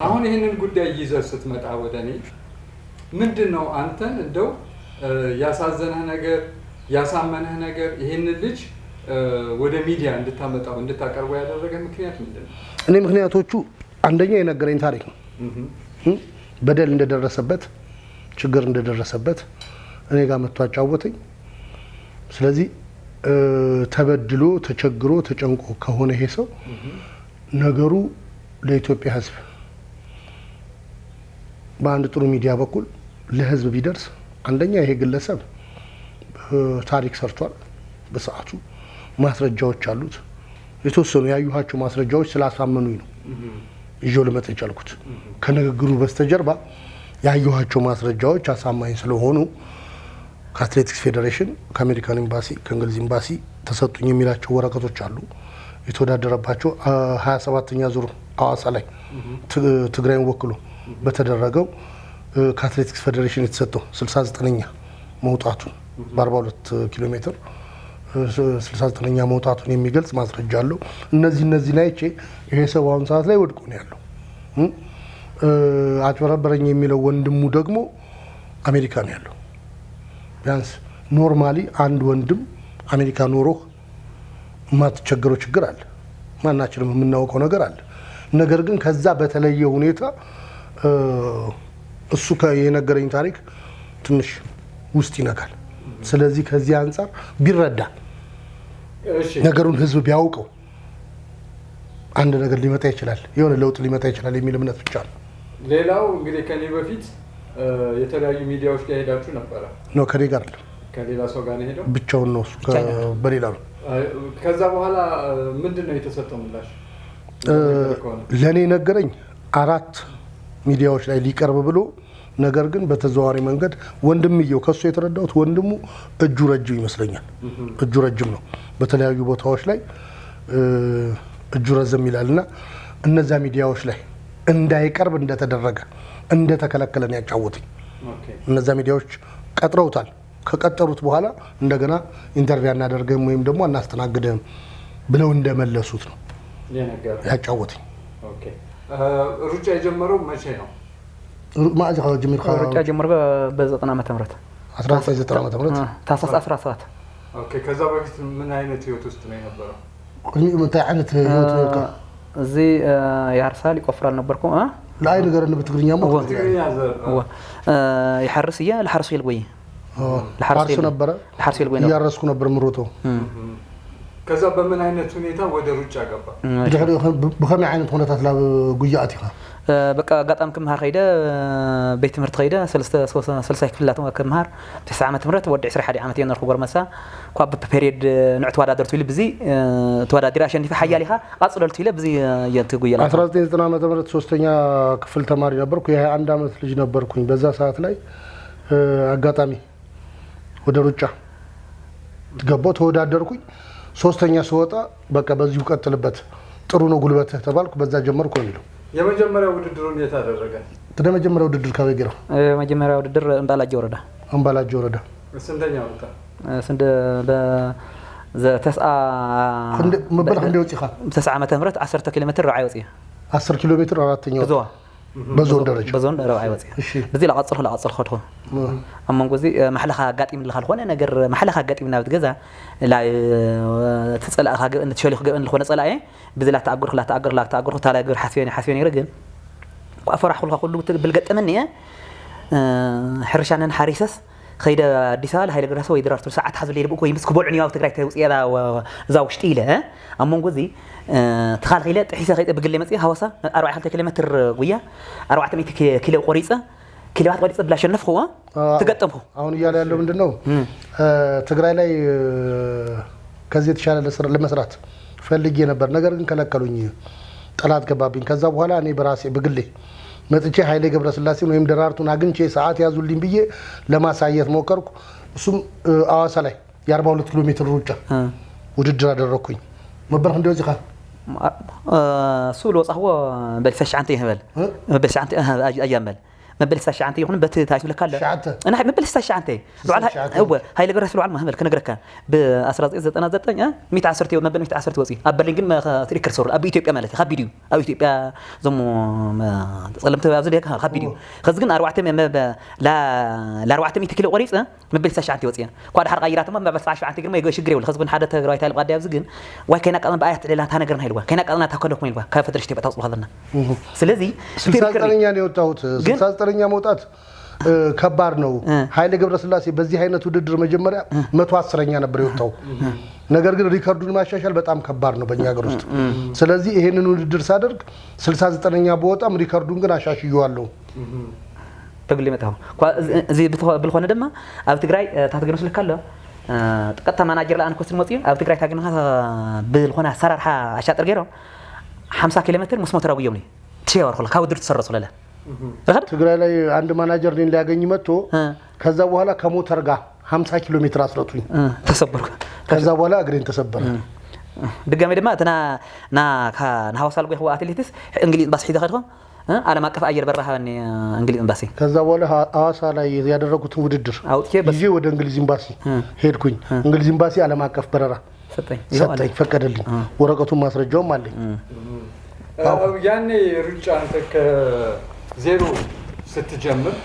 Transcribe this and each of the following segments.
አሁን ይሄንን ጉዳይ ይዘህ ስትመጣ ወደኔ ምንድነው አንተን እንደው ያሳዘነህ ነገር ያሳመነህ ነገር ይሄንን ልጅ ወደ ሚዲያ እንድታመጣው እንድታቀርበው ያደረገ ምክንያት ምንድነው? እኔ ምክንያቶቹ አንደኛ የነገረኝ ታሪክ ነው። በደል እንደደረሰበት ችግር እንደደረሰበት እኔ ጋር መጥቶ አጫወተኝ። ስለዚህ ተበድሎ ተቸግሮ ተጨንቆ ከሆነ ይሄ ሰው ነገሩ ለኢትዮጵያ ሕዝብ በአንድ ጥሩ ሚዲያ በኩል ለሕዝብ ቢደርስ አንደኛ ይሄ ግለሰብ ታሪክ ሰርቷል። በሰዓቱ ማስረጃዎች አሉት። የተወሰኑ ያዩሃቸው ማስረጃዎች ስላሳመኑኝ ነው ይዤው ልመጣ የቻልኩት። ከንግግሩ በስተጀርባ ያዩሃቸው ማስረጃዎች አሳማኝ ስለሆኑ ከአትሌቲክስ ፌዴሬሽን ከአሜሪካን ኤምባሲ ከእንግሊዝ ኤምባሲ ተሰጡኝ የሚላቸው ወረቀቶች አሉ። የተወዳደረባቸው 27ኛ ዙር አዋሳ ላይ ትግራይን ወክሎ በተደረገው ከአትሌቲክስ ፌዴሬሽን የተሰጠው 69ኛ መውጣቱን በ42 ኪሎ ሜትር 69ኛ መውጣቱን የሚገልጽ ማስረጃ አለው። እነዚህ ናይቼ ይሄ ሰው አሁን ሰዓት ላይ ወድቆ ነው ያለው። አጭበረበረኝ የሚለው ወንድሙ ደግሞ አሜሪካ ነው ያለው። ቢያንስ ኖርማሊ አንድ ወንድም አሜሪካ ኖሮ ማትቸገረው ችግር አለ፣ ማናችንም የምናውቀው ነገር አለ። ነገር ግን ከዛ በተለየ ሁኔታ እሱ የነገረኝ ታሪክ ትንሽ ውስጥ ይነካል። ስለዚህ ከዚህ አንፃር ቢረዳ ነገሩን ህዝብ ቢያውቀው አንድ ነገር ሊመጣ ይችላል፣ የሆነ ለውጥ ሊመጣ ይችላል የሚል እምነት ብቻ ነው። ሌላው እንግዲህ ከኔ በፊት የተለያዩ ሚዲያዎች ላይ ሄዳችሁ ነበር ነው? ከኔ ጋር አይደለም፣ ከሌላ ሰው ጋር ነው ሄደው ብቻውን ነው እሱ በሌላ ነው። ከዛ በኋላ ምንድነው የተሰጠው ምላሽ? ለኔ ነገረኝ 4 ሚዲያዎች ላይ ሊቀርብ ብሎ ነገር ግን በተዘዋዋሪ መንገድ ወንድምየው ከሱ የተረዳሁት ወንድሙ እጁ ረጅም ይመስለኛል። እጁ ረጅም ነው፣ በተለያዩ ቦታዎች ላይ እጁ ረዘም ይላልና እነዛ ሚዲያዎች ላይ እንዳይቀርብ እንደተደረገ እንደተከለከለ ነው ያጫወተኝ። እነዛ ሚዲያዎች ቀጥረውታል። ከቀጠሩት በኋላ እንደገና ኢንተርቪው እናደርገም ወይም ደግሞ አናስተናግደም ብለው እንደመለሱት ነው ያጫወተኝ። ኦኬ ሩጫ የጀመረው መቼ ነው? ሩጫ ጀመረ በ90 ዓመተ ምህረት 1990 ዓመተ ምህረት ታህሳስ 17። ኦኬ ከዛ በፊት ምን አይነት ህይወት ውስጥ ነው የነበረው? ምን አይነት ህይወት ነው? እዚህ ያርሳል ይቆፍራል ነበርኩ ላይ ነገር ነው በትግርኛ ነው ይሐርስ ለሐርሱ ይልቆይ ለሐርሱ ነበር ለሐርሱ ይልቆይ ነው ያረስኩ ነበር ምሮቶ። ከዛ በምን አይነት ሁኔታ ወደ ሩጫ ገባ? በከመይ አይነት ሁኔታት ላ ጉያት ይካ በቃ ጋጣም ከመሃር ኸይደ ቤት ትምህርት ኸይደ 3 ክፍላት ከመሃር 9 ዓመት ምህረት ወዲ 21 ዓመት የነርኩ ጎርመሳ ኳብ በፔሪድ ንዕት ተወዳደርቱ ይል በዚ ተወዳደራ አሸንፈ ሐያሊኻ አጽለልቱ ይለ በዚ የትጉየላ 1990 ዓመተ ምህረት 3ኛ ክፍል ተማሪ ነበርኩ። የ21 ዓመት ልጅ ነበርኩኝ። በዛ ሰዓት ላይ አጋጣሚ ወደ ሩጫ ገባሁ፣ ተወዳደርኩኝ። 3ኛ ስወጣ በቃ በዚሁ ቀጥልበት ጥሩ ነው ጉልበትህ ተባልኩ። በዛ ጀመርኩ ነው። የመጀመሪያው ውድድሩን የት አደረገ? የመጀመሪያው ውድድር ካበገራ የመጀመሪያው ውድድር አምባላጅ ወረዳ ስንተኛ ወጣ? ስንደ በ9 መበልህ እንደው ጽኻ 9 ዓመተ ምህረት 10 ኪሎ ሜትር ራዕይ ወጽየ 10 ኪሎ ሜትር አራተኛው በዞን ደረጃ ራዕይ ወጽየ በዚ ለቀጽል ኸድኹ አመንጎዚ ማሕለኻ ጋጢም ለኻ ልኾነ ነገር ማሕለኻ ጋጢምና ብትገዛ ላይ ተጸላእኻ እንትሸሊኽ ገበን ልኾነ ጸላእየ بذي لا تأجر تلا جر حسيوني رجل وأفرح كل بالقدمني حرشان حارسس خيدا ديسال هاي الجراسة ويدرس ساعات حزب اللي يبقوا يمسكوا بولعني أو تقرأ توصي هذا وزاوج تيله أمم جوزي تخيل خيلا تحس خيدا بقول لي مثلا هوسة 4 كيلومتر قوية 400 كيلو قريصة كيلوات قريصة بلا شنف هو تقدمه أنا يالله اللي من دنو تقرأ لي كزيت شال لمسرات ፈልጌ ነበር ነገር ግን ከለከሉኝ። ጠላት ገባብኝ። ከዛ በኋላ እኔ በራሴ በግሌ መጥቼ ኃይሌ ገብረስላሴን ወይም ደራርቱን አግኝቼ ሰዓት ያዙልኝ ብዬ ለማሳየት ሞከርኩ። እሱም አዋሳ ላይ የ42 ኪሎ ሜትር ሩጫ ውድድር አደረኩኝ። መበርህ እንደው ዚኻ ሱል ወጻህዎ በልፈሽ አንተ ይህበል በልፈሽ አንተ አያመል مبل ساشة عنتي يكون بت تايسو لك هلا شعته أنا مبل ساشة عنتي لعل هو هاي اللي جرس لعل ما هم كنقرك بأسرة أنا زتني 110 مبل 110 وزي أبلين جن ما تريكر صور أبي إثيوبيا مالتي خب فيديو أبي إثيوبيا زمو ظلمت أزود هيك خب فيديو خزقنا أروعتم لا أروعتم يتكلم قريب مبل ساشة عنتي وزي قاد حرق غيرات ما بس عاش عنتي ما يقول شجري ولا خزقنا حدا تجري تايل قاد يفزقن وكأنك أنا بقيت لا تانا قرن هيلوا كأنك أنا تاكلك مين كيف ترشتي بتوصل هذا سلذي سلسلة يعني وتاوت سلسلة موتات ከባድ ነው ኃይሌ ገብረስላሴ በዚህ አይነት ውድድር መጀመሪያ 110ኛ ነበር የወጣው ነገር ግን ሪከርዱን ማሻሻል በጣም ከባድ ነው በእኛ ሀገር ውስጥ ስለዚህ ይሄንን ውድድር ሳደርግ 69ኛ በወጣም ሪከርዱን ግን አሻሽየዋለሁ ተግሊ መጣው እዚ بالخونه ደማ ኣብ ትግራይ ታተገነስ ለካለ ተቀጣ ማናጀር ለአን ኮስን መጥዩ ኣብ ትግራይ ታገነስ بالخونه አሰራርሓ አሻጥር ገይሮ 50 ኪሎ ሜትር መስመር ተራጉየው ነው ትሽወር خلا ካውድር ተሰረሰ ለለ ትግራይ ላይ አንድ ማናጀር ነኝ ሊያገኝ መጥቶ ከዛ በኋላ ከሞተር ጋር 50 ኪሎ ሜትር አስረቱኝ ተሰበርኩ ከዛ በኋላ እግሬን ተሰበረ ድጋሜ ደማ ተና ና ሀዋሳ ልጎ ይኸው አትሌቲክስ እንግሊዝ ኤምባሲ ሄደ ኸድኩ ዓለም አቀፍ አየር በረራ እንግሊዝ ኤምባሲ ከዛ በኋላ ሀዋሳ ላይ ያደረኩትን ውድድር አውጥቼ ይዤ ወደ እንግሊዝ ኤምባሲ ሄድኩኝ እንግሊዝ ኤምባሲ ዓለም አቀፍ በረራ ሰጠኝ ፈቀደልኝ ወረቀቱን ማስረጃውም አለኝ ያኔ ሩጫ አንተ ከዜሮ ስትጀምር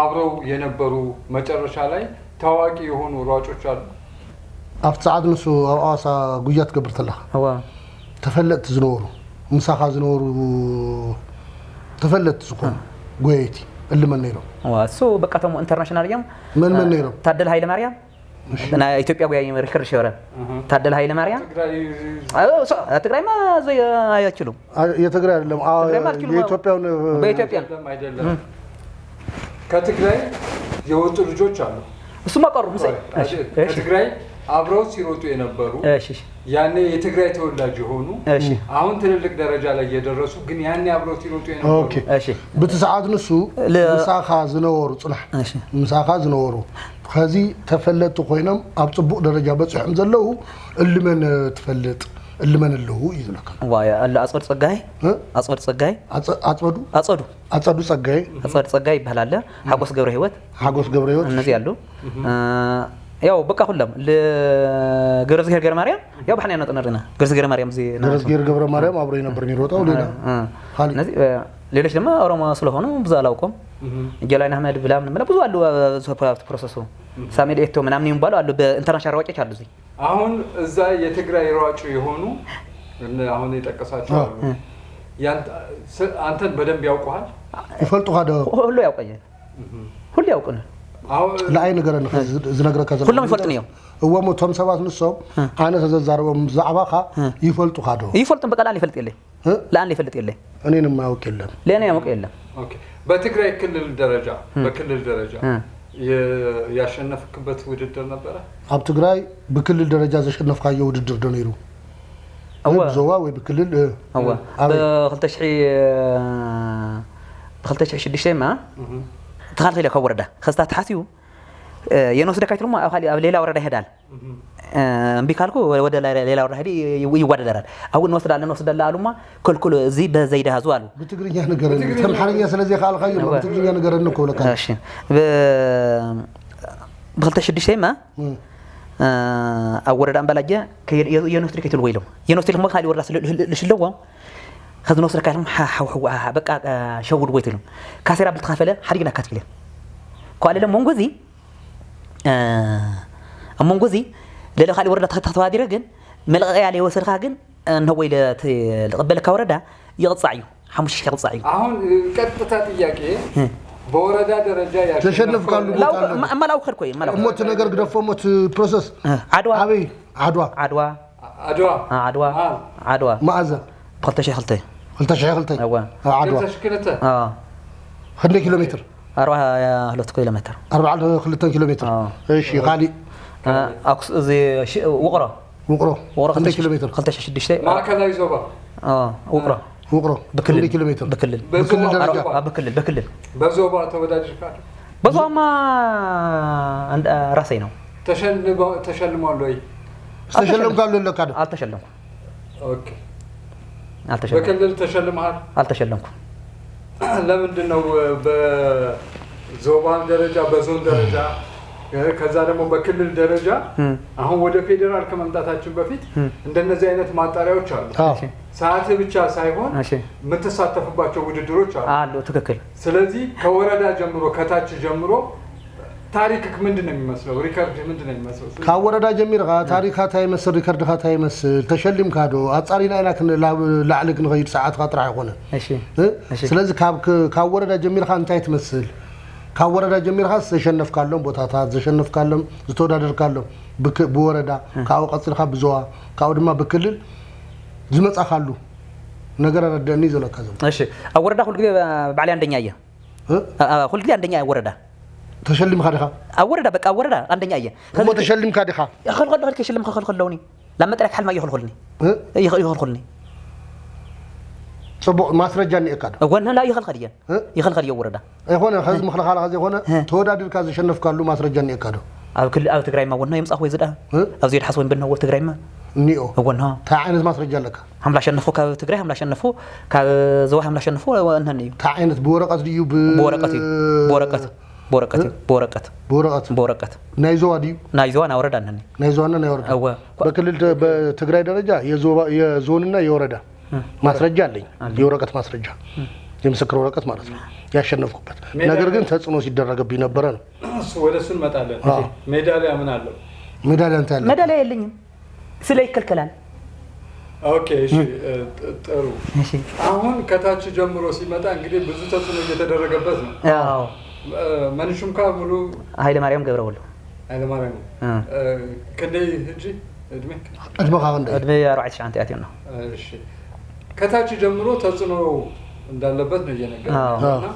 አብረው የነበሩ መጨረሻ ላይ ታዋቂ የሆኑ ሯጮች አሉ ኣብቲ ሰዓት ንሱ ኣብ ኣዋሳ ጉያ ትገብር ተለኻ ተፈለጥቲ ዝነበሩ ምሳኻ ዝነበሩ ተፈለጥቲ ዝኾኑ ጎየይቲ እልመን ነይሮም እሱ በቃ ተሞ ኢንተርናሽናል እዮም ምን ነይሮም ታደለ ኃይለ ማርያም እና ኢትዮጵያ ጎያ ሪከርድ ሸወረ ታደለ ኃይለ ማርያም ትግራይ ማ ዘይ አይችሉም የትግራይ አይደለም የኢትዮጵያውን በኢትዮጵያ አይደለም ከትግራይ የወጡ ልጆች አሉ እሱማ ቀሩ ከትግራይ አብረው ሲሮጡ የነበሩ ያኔ የትግራይ ተወላጅ ሆኑ አሁን ትልልቅ ደረጃ ላይ የደረሱ ግን ያኔ አብረው ሲሮጡ የነበሩ ኦኬ በተሰዓት ንሱ ምሳኻ ዝነበሩ ጽናሕ ምሳኻ ዝነበሩ ከዚ ተፈለጡ ኮይኖም ኣብ ጽቡቕ ደረጃ በጽሖም ዘለው እልመን ትፈልጥ እልመን አለው ይዝለካ ዋይ አለ አጽወድ ጸጋይ አጽወድ ጸጋይ አጽወዱ ጸጋይ ይባላል ሀጎስ ገብረ ህይወት እነዚህ ያሉ ያው በቃ ሁሉም ለገብረዝጊር ገብረ ማርያም ያው በሐና ነው ተነርና ገብረዝጊር ማርያም ዚ ገብረዝጊር ገብረ ማርያም አብሮ ነበር የሚሮጣው ሌላ እነዚህ ሌሎች ደግሞ ኦሮሞ ስለሆነ ብዙ አላውቅም ጀላይን አህመድ ብላም ብዙ አሉ ፕሮሰሱ ሳሜል ኤቶ ምናምን ይባሉ አሉ በኢንተርናሽናል ሯጮች አሉ እዚህ አሁን እዛ የትግራይ ሯጮ የሆኑ አሁን የጠቀሳቸው አሉ አንተን በደንብ ያውቁሃል ይፈልጡሃል ሁሉ ያውቀኛል ሁሉ ያውቁናል ላአይ ነገር ነው ዝነገረ ከዛ ሁሉም ይፈልጥኒው ወሞ ቶም ሰባት ንሶም አነ ተዘዛረበም ዛዕባኻ ይፈልጡሃዶ ይፈልጥን በቀላል ይፈልጥ የለ ለአን ይፈልጥ የለ እኔንም ማውቅ የለም ለኔ ያውቅ የለም ኦኬ በትግራይ ክልል ደረጃ ያሸነፍክበት ውድድር ነበረ ኣብ ትግራይ በክልል ደረጃ ዘሸነፍካየው ውድድር ደነይሩ ዞዋ ወይ በክልል በ2006 ማ تخيل لك ورده خستا تحسيو ينوسدك አይተሩማ ኣብ ሌላ ወረዳ ይሄዳል እምቢካልኩ ወደ ሌላ ወረዳ ሄዲ ይወዳደራል አሁን ወስዳለን አሉማ ኮልኮል እዚ በዘይዳ ሀዙ አሉ በትግርኛ ነገር ነው ተምሐረኛ ስለዚህ ካልካዩ በትግርኛ ነገር ነው ኮለካ እሺ በ2006 ማ አወረዳ አንበላጀ የኖስትሪክ ይትል ወይለው የኖስትሪክ ማካሊ ወረዳ ለሽለዋ خذ نوصل كلام بقى شود ويتلهم كاسيرا بالتخافله حريقنا كاتكله قال لهم منغوزي منغوزي لله خالي ورده تتواديره ግን መልቀቂያ ላይ ወሰድካ ግን ነው ወይ ለተቀበለካ ወረዳ ይቅጻዩ 5000 ይቅጻዩ አሁን ቀጥታ ጥያቄ በወረዳ ደረጃ ተሸነፍካሉ ማላው ከርኩይ ማላው ሞት ነገር ግደፎ ሞት ፕሮሰስ አድዋ አበይ አድዋ ማአዘ خلتشي ايوا عدوى تشكيلته خلي كيلومتر 4 كيلومتر 4 كيلومتر ايش غالي اقص زي وقره 5 كيلومتر خلتشي شدشتي ما كان يزوبا وقره بكل كيلومتر بكل درجه بكل بزوبا توداجك بزوبا ما عند راسي ነው ተሸልሟል ወይ ተሸልሟል ለካ አልተሸለምኩም ኦኬ በክልል ተሸልመሃል አልተሸለምኩም ለምንድን ነው በዞን ደረጃ በዞን ደረጃ ከዛ ደግሞ በክልል ደረጃ አሁን ወደ ፌደራል ከመምጣታችን በፊት እንደነዚህ አይነት ማጣሪያዎች አሉ። ሰዓት ብቻ ሳይሆን የምትሳተፍባቸው ውድድሮች አሉ። ትክክል። ስለዚህ ከወረዳ ጀምሮ ከታች ጀምሮ ታሪክ ምንድነው የሚመስለው? ሪከርድ ምንድነው የሚመስለው? ከወረዳ ጀምሮ ታሪካታ ይመስል ሪከርድ ካታ ይመስል ተሸሊም ካዶ አጻሪ ላይ ላዕልክ ንኸይድ ሰዓት ካጥራ ይሆነ። እሺ ስለዚህ ከወረዳ ጀምሮ አንታይ ትመስል ከወረዳ ጀምሮ ተሸነፍ ካለም ቦታታት ተሸነፍ ካለም ዝተወዳደር ካለም በወረዳ ካው ቀጽልካ ብዙዋ ካው ድማ በክልል ዝመጻ ካሉ ነገር ረዳኒ ዘለካዘም። እሺ ወረዳ ሁሉ ግዜ ባዕሊ አንደኛ እየ ሁሉ ግዜ አንደኛ ወረዳ ተሸልም ካዲኻ ወረዳ በቃ ወረዳ አንደኛ እየ ከሞ ተሸልም ካዲኻ ይኸልኸል ከሽልም ከኸልኸለውኒ ለመጥረክ حلم ይኸልኸልኒ ይኸልኸልኒ صبو ማስረጃ ንእካዶ ወንና ላ ይኸልኸል ወረዳ አይሆነ ህዝብ መخلخال ካዚ ሆነ ተወዳድር ካዚ ሸነፍ ካሉ ማስረጃ ንእካዶ ኣብ ክል ኣብ ትግራይ ማ ወንና ይምጻ ወይ ዝዳ ኣብ ዘይድ ሓስወን ብነው ትግራይ ማ ኒኦ ወንና ታ ዓይነት ማስረጃ ለካ حمላ ሸነፉ ካብ ትግራይ حمላ ሸነፉ ካብ ዘዋ حمላ ሸነፉ ወንና እዩ ታ ዓይነት በወረቀት ድዩ በወረቀት ናይዞዋ ድዩ ናይዞዋ ና ወረዳ ነን ናይዞዋና ናይወረዳ በክልል በትግራይ ደረጃ የዞንና የወረዳ ማስረጃ አለኝ። የወረቀት ማስረጃ የምስክር ወረቀት ማለት ነው ያሸነፍኩበት። ነገር ግን ተጽዕኖ ሲደረገብኝ ነበረ ነው። እሱ ወደሱ እንመጣለን። ሜዳሊያ ምን አለው? ሜዳሊያ እንት ያለ ሜዳሊያ የለኝም ስለ ይከልከላል። ኦኬ እሺ ጥሩ። እሺ አሁን ከታች ጀምሮ ሲመጣ እንግዲህ ብዙ ተጽዕኖ እየተደረገበት ነው። አዎ መንሹም ሙሉ ኃይለ ማርያም ገብረወልድ ኃይለ ማርያም ከዴ ህጂ እድሜ እድሜ 49 ዓመት ነው። እሺ ከታች ጀምሮ ተጽዕኖ እንዳለበት ነው እየነገርኩና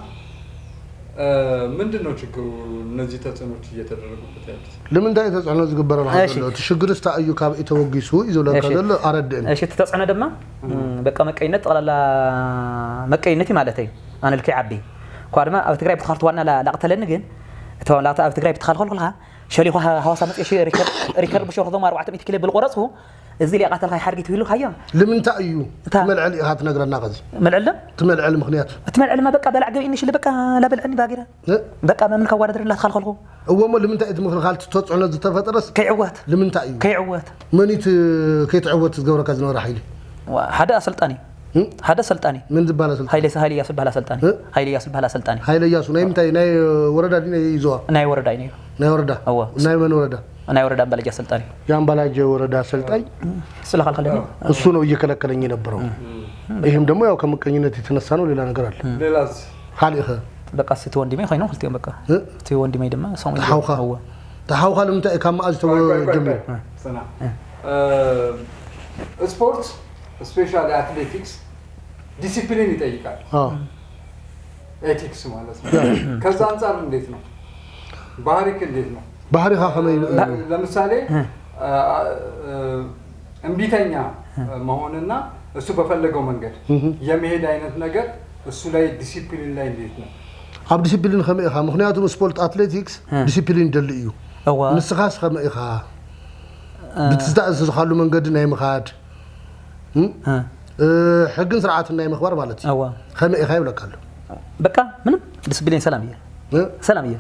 ምንድነው ችግሩ? እነዚህ ተጽዕኖች እየተደረጉበት ያሉት ለምን ዳይ ተጽዕኖ ዝግበረ ነው አይደለም? ትሽግርስ ታዩ ካብ ኢተወጊሱ ይዞለካ ዘለ አረደን እሺ ተጽዕኖ ደማ በቃ መቀይነት ጠቅላላ መቀይነቲ ማለት እዩ አነ ልክ ዓቢ ኳድማ ኣብ ትግራይ ብትኻልት ዋና ላቅተለኒ ግን ተዋላታ ኣብ ትግራይ ብትኻልኸልካ ሸሊኹ ሐዋሳ መጽ ሪከርድ በሾርዶም 400 ኪሎ بالقرص هو እዚህ ላይ ቃተልካ ሓርጊት ይሉ ካያ ለምን ታዩ ተመልዓል ኢሃት ነግረና ቀዚ መልዓል ተመልዓል ምክንያት ተመልዓል ማ በቃ በላዕ ገብ ኢንሽ በቃ ላ በልዕኒ ባጊራ በቃ ምን ከዋዳድርላ ተኻልኸልኩ እወሞ ለምን ታይት ምክንያት ተጽዕኖ ዝተፈጠረስ ከይዕወት ለምን ታዩ ከይዕወት መንይት ከይትዕወት ዝገብረካ ዝነበረ ሓይሊ ሓደ አሰልጣኒ هذا سلطاني من زبالة سلطاني هايلي ياسر بهلا سلطاني هايلي ياسر بهلا سلطاني هايلي ياسر نايم تاي ناي وردا دي يزوا ناي وردا ني ناي وردا هو ناي من وردا ناي وردا بلجا سلطاني ያን ባላጀ ወረዳ ሰልጣኝ ስለ ካልከለ እሱ ነው እየከለከለኝ የነበረው። ይሄም ደግሞ ያው ከመቀኝነት የተነሳ ነው። ሌላ ነገር አለ። ሌላስ ኻሊኸ በቃ ስቲ ወንድሜ ሆይኖ ሁልቴ በቃ ስቲ ወንድሜ ደማ ሰው ነው ተሐውኻ ለምንታይ ከማዝ ተወጀመ ሰና ስፖርት ስፔሻሊ አትሌቲክስ ዲሲፕሊን ይጠይቃል። ኤቲክስ ማለት ነው። ከዛ አንፃር እንዴት ነው ባህሪክ እንዴት ነው? ባህሪካ ከመይ ለምሳሌ እምቢተኛ መሆንና እሱ በፈለገው መንገድ የመሄድ አይነት ነገር እሱ ላይ ዲሲፕሊን ላይ እንዴት ነው? ኣብ ዲሲፕሊን ከመይኻ ምክንያቱም ስፖርት አትሌቲክስ ዲሲፕሊን ደል እዩ ንስኻስ ከመይኻ ብትዝታእዝ ዝኻሉ መንገዲ ናይ ምኻድ ሕግን ስርዓትን ናይ ምኽባር ማለት እዩ ከመይኻ ይብለካሉ በቃ ምንም ዲሲፕሊን ሰላም እዩ ሰላም እዩ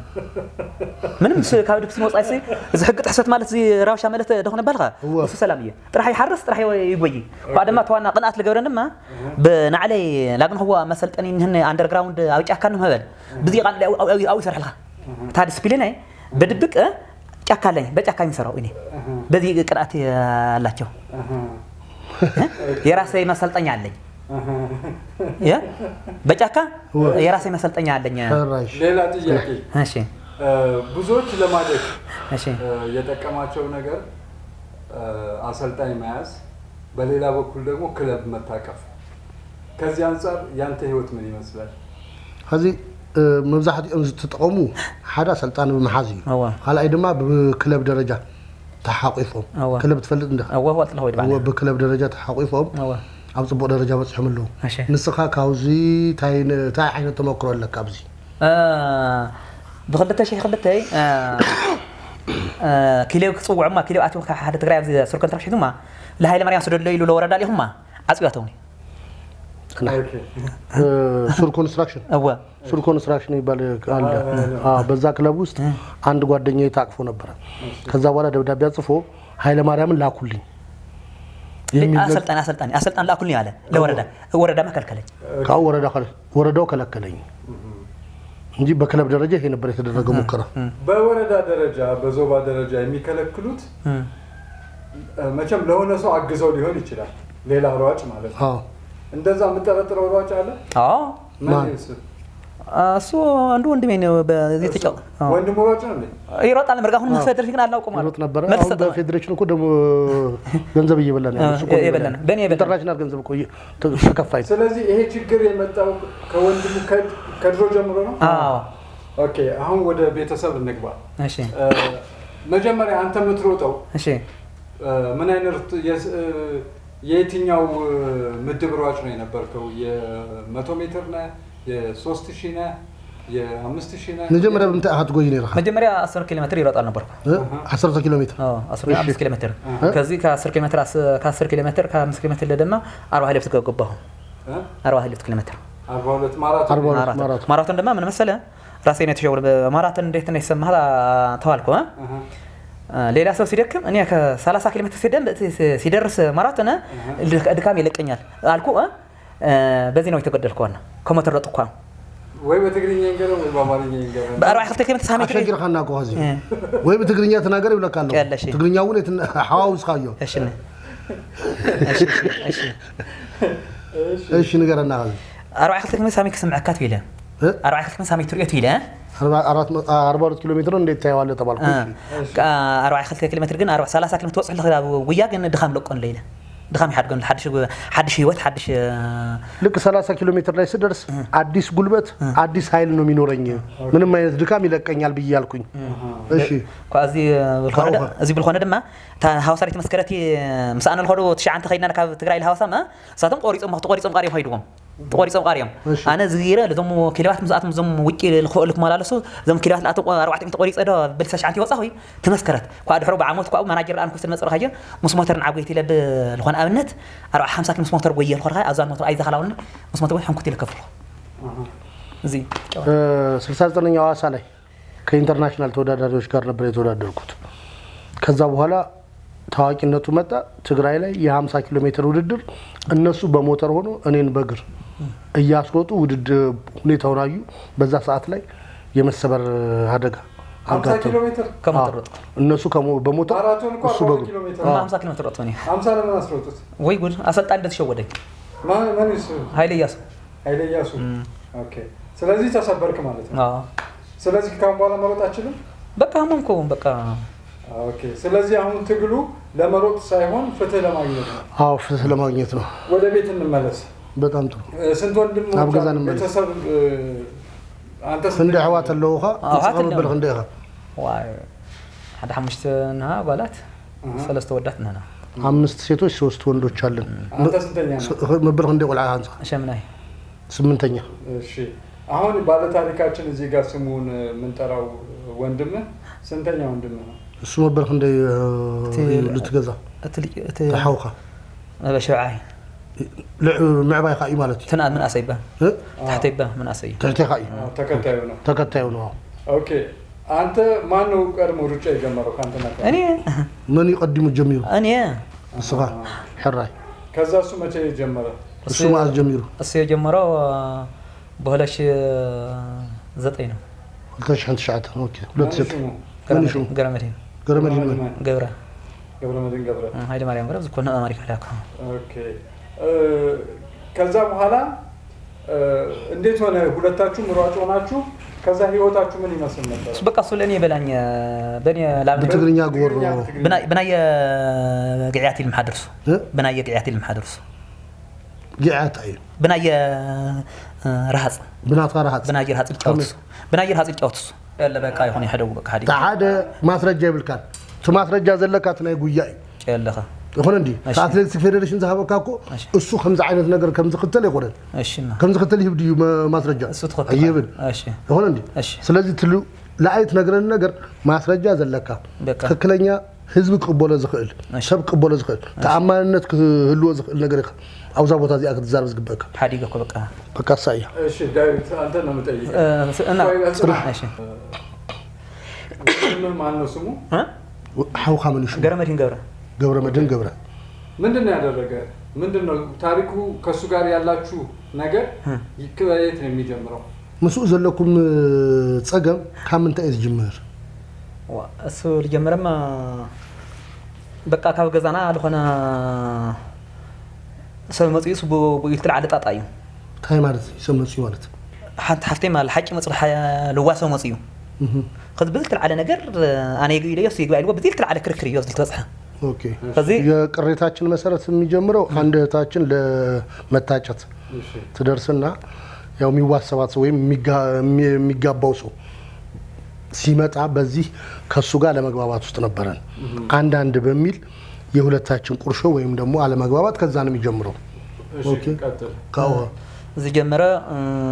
ምንም ካብ ድክስ ወጻይሲ እዚ ሕግ ጥሕሰት ማለት እዚ ራውሻ ማለት ደኾነ ባልኻ እሱ ሰላም እዩ ጥራሕ ይሓርስ ጥራሕ ይጎይ ባደማ ተዋና ቅንኣት ልገብረን ድማ ብናዕለይ ላግን هو መሰልጠኒ ንህን አንደርግራውንድ ኣብ ጫካ ንህበል ብዚ ቃል ኣው ይሰርሕልካ ታ ዲሲፕሊን በድብቅ ጫካ ላይ በጫካ የሚሰራው እኔ በዚህ ቅንኣት አላቸው የራሴ መሰልጠኛ አለኝ ያ በጫካ የራሴ መሰልጠኛ አለኝ። ሌላ ጥያቄ እሺ ብዙዎች ለማደግ እሺ የጠቀማቸው ነገር አሰልጣኝ መያዝ በሌላ በኩል ደግሞ ክለብ መታቀፍ ከዚህ አንፃር ያንተ ህይወት ምን ይመስላል? ከዚህ መብዛሕትኦም ዝተጠቀሙ ሓደ አሰልጣኝ በመሓዝ እዩ ካልኣይ ድማ በክለብ ደረጃ ተሓቂፎም ክለብ ትፈልጥ እንደ በክለብ ደረጃ ተሓቂፎም ኣብ ጽቡቕ ደረጃ በጽሖም ኣለዉ ንስኻ ካብዚ ታይ ዓይነት ተመክሮ ኣለካ ኣብዚ ብ2002 ኪሎ ክጽውዑማ ኪሎ ኣትው ሓደ ትግራይ ኣብዚ ሱር ኮንትራክት ሒዙማ ለሃይለ ማርያም ስደሎ ኢሉ ለወረዳ ኢኹማ ኣጽያተውኒ ሱር ኮንስትራክሽን ሱር ኮንስትራክሽን ይባል አለ በዛ ክለብ ውስጥ አንድ ጓደኛዬ ታቅፎ ነበር ከዛ በኋላ ደብዳቤ አጽፎ ኃይለ ማርያምን ላኩልኝ አሰልጣን ላኩልኝ አለ ለወረዳ ማከልከለኝ ወረዳው ከለከለኝ እንጂ በክለብ ደረጃ ይሄ ነበር የተደረገው ሙከራ በወረዳ ደረጃ በዞባ ደረጃ የሚከለክሉት መቼም ለሆነ ሰው አግዘው ሊሆን ይችላል ሌላ ሯጭ ማለት ነው እንደዛ የምጠረጥረው ሯጭ አለ ማን እሱ አንዱ ወንድሜ ነው በዚህ ተጫው ወንድሙ ሯጭ ነው ይሮጣል መርጋ አሁን ፌደሬሽን አላውቀው ማለት ነበር አሁን በፌደሬሽን እኮ ደሞ ገንዘብ እየበላን ያለው እሱ እየበላን በእኔ ኢንተርናሽናል ገንዘብ እኮ ተከፋይ ስለዚህ ይሄ ችግር የመጣው ከወንድሙ ከድሮ ጀምሮ ነው ኦኬ አሁን ወደ ቤተሰብ እንግባ እሺ መጀመሪያ አንተ የምትሮጠው እሺ ምን አይነት የየትኛው ምድብ ሯጭ ነው የነበርከው የ100 ሜትር ነው የ3000 ነው የ5000 ነው መጀመሪያ በምታህት ጎይ ነው መጀመሪያ 10 ኪሎ ሜትር ይሮጣል ነበርኩ 10 ኪሎ ሜትር 15 ኪሎ ሜትር ከዚህ ከ10 ኪሎ ሜትር ከ10 ኪሎ ሜትር ከ5 ኪሎ ሜትር ለደማ 42 ገባሁ 42 ኪሎ ሜትር 42 ማራቶን ደማ ምን መሰለ ራሴ ነው ተሸወረ ማራቶን እንዴት ነው ይሰማሃል ተዋልኩ ሌላ ሰው ሲደክም እኔ ከ30 ኪሎ ሜትር ሲደርስ ማራቶን ድካም ይለቀኛል አልኩ በዚህ ነው የተገደልኩና ከሞተር ረጥኩ ወይ በትግርኛ እንገረው ወይ በአማርኛ እንገረው በ40 ኪሎ ሜትር ሳሜት አሸግር خلنا ቆዚ ወይ በትግርኛ ተናገር ይብለካለሁ ትግርኛው ነው ሐዋውስ ካዮ እሺ እሺ ንገረና 40 ኪሎ ሜትር ሳሜት ስምዓካት ይለ 40 ኪሎ ሜትር ሳሜት ትርኢት ይለ 42 ኪሎ ሜትር እንዴት ታይዋለህ ተባልኩ 40 ኪሎ ሜትር ግን 30 ኪሎ ሜትር ወጽሕ ለኸዳ ወያ ግን ድኻም ለቆን ለይለ ድኻም ይሓድገን ሓድሽ ህይወት ሓድሽ ልክ 30 ኪሎ ሜትር ላይ ስደርስ አዲስ ጉልበት አዲስ ኃይል ነው የሚኖረኝ ምንም አይነት ድካም ይለቀኛል ብያልኩኝ እሺ ኳዚ بالخونه ድማ ሃውሳሪት መስከረቲ ምሳአና ለኸዶ 9 ኸይድና ካብ ትግራይ ለሃውሳማ ሳቶም ቆሪጾም ቃሪም ሆይድዎም ተቆሪጾም ቃሪም አነ ዝጊረ ለዞም ኪሎዋት ምዛአት ዞም ውጪ ለኸልክ ማላለሱ ዞም ኪሎዋት ለአቶ 4 ተቆሪጾ ዶ በልሳሻንቲ ወጻ ሆይ ተመስከረት ኳ ድሕሮ በዓመት ኳ ማናጀር አንኩ ስንመጽረ ኸየ ሙስሞተር ንዓብይቲ ለብ ለኾነ ኣብነት 50 ኪሎ ሙስሞተር ጎየል ኸርኻ ኣዛን ሞተር ኣይዛ ኸላውን ሙስሞተር ወይ ሕንኩት ይለከፍሉ እዚ 69ኛው ሐዋሳ ላይ ከኢንተርናሽናል ተወዳዳሪዎች ጋር ነበር የተወዳደርኩት ከዛ በኋላ ታዋቂነቱ መጣ ትግራይ ላይ የ50 ኪሎ ሜትር ውድድር እነሱ በሞተር ሆኖ እኔን በእግር እያስሮጡ ውድድር ሁኔታውን አዩ በዛ ሰዓት ላይ የመሰበር አደጋ 50 ኪሎ ሜትር ከሞተር እነሱ በሞተር እሱ በእግር 50 ኪሎ ሜትር ወጥቶኝ 50 ለምን አስሮጡት ወይ ጉድ አሰልጣኝ እንደተሸወደኝ ማን እሱ ኃይለ ኢያሱ ኦኬ ስለዚህ ተሰበርክ ማለት ነው ስለዚህ ካሁን በኋላ መሮጥ አችልም በቃ አመንኩ በቃ ኦኬ ስለዚህ አሁን ትግሉ ለመሮጥ ሳይሆን ፍትህ ለማግኘት ነው አዎ ፍትህ ለማግኘት ነው ወደ ቤት እንመለስ በጣም ጥሩ ስንት ወንድም ቤተሰብ አንተ እንደ ህዋት ለውኻ ተቀበል እንደኻ ዋይ ሓደ ሓሙሽተና ባላት ሰለስተ ወዳት ነና 5 ሴቶች 3 ወንዶች አለን አንተ ስንተኛ ነው መብልህ እንደ ቆልዓ አንፃ ሸምናይ 8ኛ እሺ አሁን ባለ ታሪካችን እዚህ ጋር ስሙን ምንጠራው ወንድም ስንተኛ ወንድም ነው እሱ መብልህ እንደ ልትገዛ ተሐውኻ በሸዓይ معباي خاي مالتي تنا من اسيبه تحتيبه من اسي تحتي تكتايو ነው ኦኬ አንተ ማን ነው ቀድሞ ሩጫ የጀመረው ካንተ ነበር እኔ ምን ይقدم الجميل እኔ እሱጋ حراي ከዛ እሱ መቼ ጀመረ እሱ ማለት ጀምሩ እሱ የጀመረው በኋላሽ 9 ነው 2009 ኦኬ 2009 ገረመዲን ገብረ ኃይለ ማርያም ገብረ ዝኮነ አሜሪካ ላካ ኦኬ ከዛ በኋላ እንዴት ሆነ ሁለታችሁም ሯጭ ሆናችሁ ከዛ ህይወታችሁ ምን ይመስል ነበር በቃ ስለኔ በላኝ በኔ ላም ትግርኛ ጎር በናየ ግዕያት المحدرس በናየ ግዕያት المحدرس ግዕያት አይ በናየ ረሃጽ በናየ ረሃጽ ጫውትስ ያለ በቃ ይሆን ይሄደው በቃ ሀዲ ታደ ማስረጃ ይብልካል ማስረጃ ዘለካት ናይ ጉያይ ያለኸ ይሆን እንዴ አትሌቲክስ ፌደሬሽን ዘሃበካኮ እሱ ከምዛ አይነት ነገር ከምዝ ከተለ ይቆረን እሺና ከምዝ ከተለ ይብድ ማስረጃ አይብል እሺ ይሆን እንዴ ስለዚህ ትሉ ላይት ነገርን ነገር ማስረጃ ዘለካ ትክክለኛ ህዝብ ቅቦለ ዝኽእል ሰብ ቅቦለ ዝኽእል ተአማንነት ህልዎ ዝኽእል ነገር أو زبط هذه أكيد زارب زقبك حديقة كبكة بكا سايا እሺ ዳዊት አንተ ነው የምጠይቀው أنا እሺ ماشي ማን ነው ስሙ حوخا من شو قرا مدين قبره قبره مدين قبره ምንድነው ያደረገ ምንድነው ታሪኩ ከሱ ጋር ያላችሁ ነገር ይከባየት ነው የሚጀምረው مسؤول زلكم ጸገም ካምን ታይዝ ጅምር እሱ ልጀምረማ በቃ ካብ ገዛና ለሆነ ሰብ መጽይስ ቦይትል ዓለ ጣጣዩ ታይ ማለት ሰብ መጽዩ ማለት ሓንተ ሓፍቴ ማል ሓቂ መጽልሓ ልዋሰው መጽዩ خذ بذلت على ነገር انا يقول لي يسيق بايلو بذلت على كركري يوزل ተበጽሐ ኦኬ ስለዚህ የቅሬታችን መሰረት የሚጀምረው አንድ እህታችን ለመታጨት ትደርስና ያው የሚዋሰባት ወይም የሚጋባው ሰው ሲመጣ በዚህ ከሱ ጋር ለመግባባት ውስጥ ነበረን አንድ በሚል የሁለታችን ቁርሾ ወይም ደግሞ አለመግባባት ከዛ ነው የሚጀምረው ኦኬ ካው እዚ ጀመረ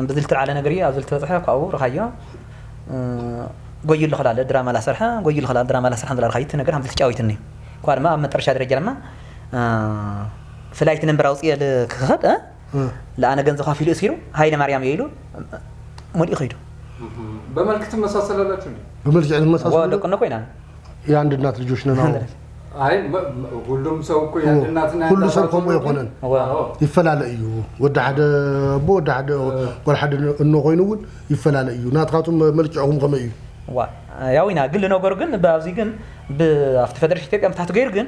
በዝልት على ነገርያ አዝልት ተበጽሐ ካው ረኻያ ጎይል خلال ድራማ ላሰርሐ ጎይል خلال ድራማ ላሰርሐ እንደላ ረኻይት ነገር ሀምል ተጫዊትኒ ቋልማ መጨረሻ ደረጃ ለማ ፍላይት ነምበር አውጽ ያለ ከኸደ ለአነ ገንዘብ ኻፊሉ ሲሩ ሃይለ ማርያም ይሉ ሞዲ ኸይዱ በመልክት መሳሰላላችሁ ነው በመልክት መሳሰላላችሁ ወደቀነ ኮይና የአንድ እናት ልጆች ነን አይ ሁሉም ሰው እኮ የአንድ እናትና ሁሉ ሰው ቆሞ ይሆነን ይፈላለዩ ወደ ሓደ ቦ ወደ ሓደ ወል ሓደ እንኖ ኮይኑውን ይፈላለዩ ናትራቱም መልጭዑም ከመዩ ዋ ያዊና ግል ነገር ግን ባዚ ግን በአፍተ ፈደረሽ ኢትዮጵያ ምታት ገይር ግን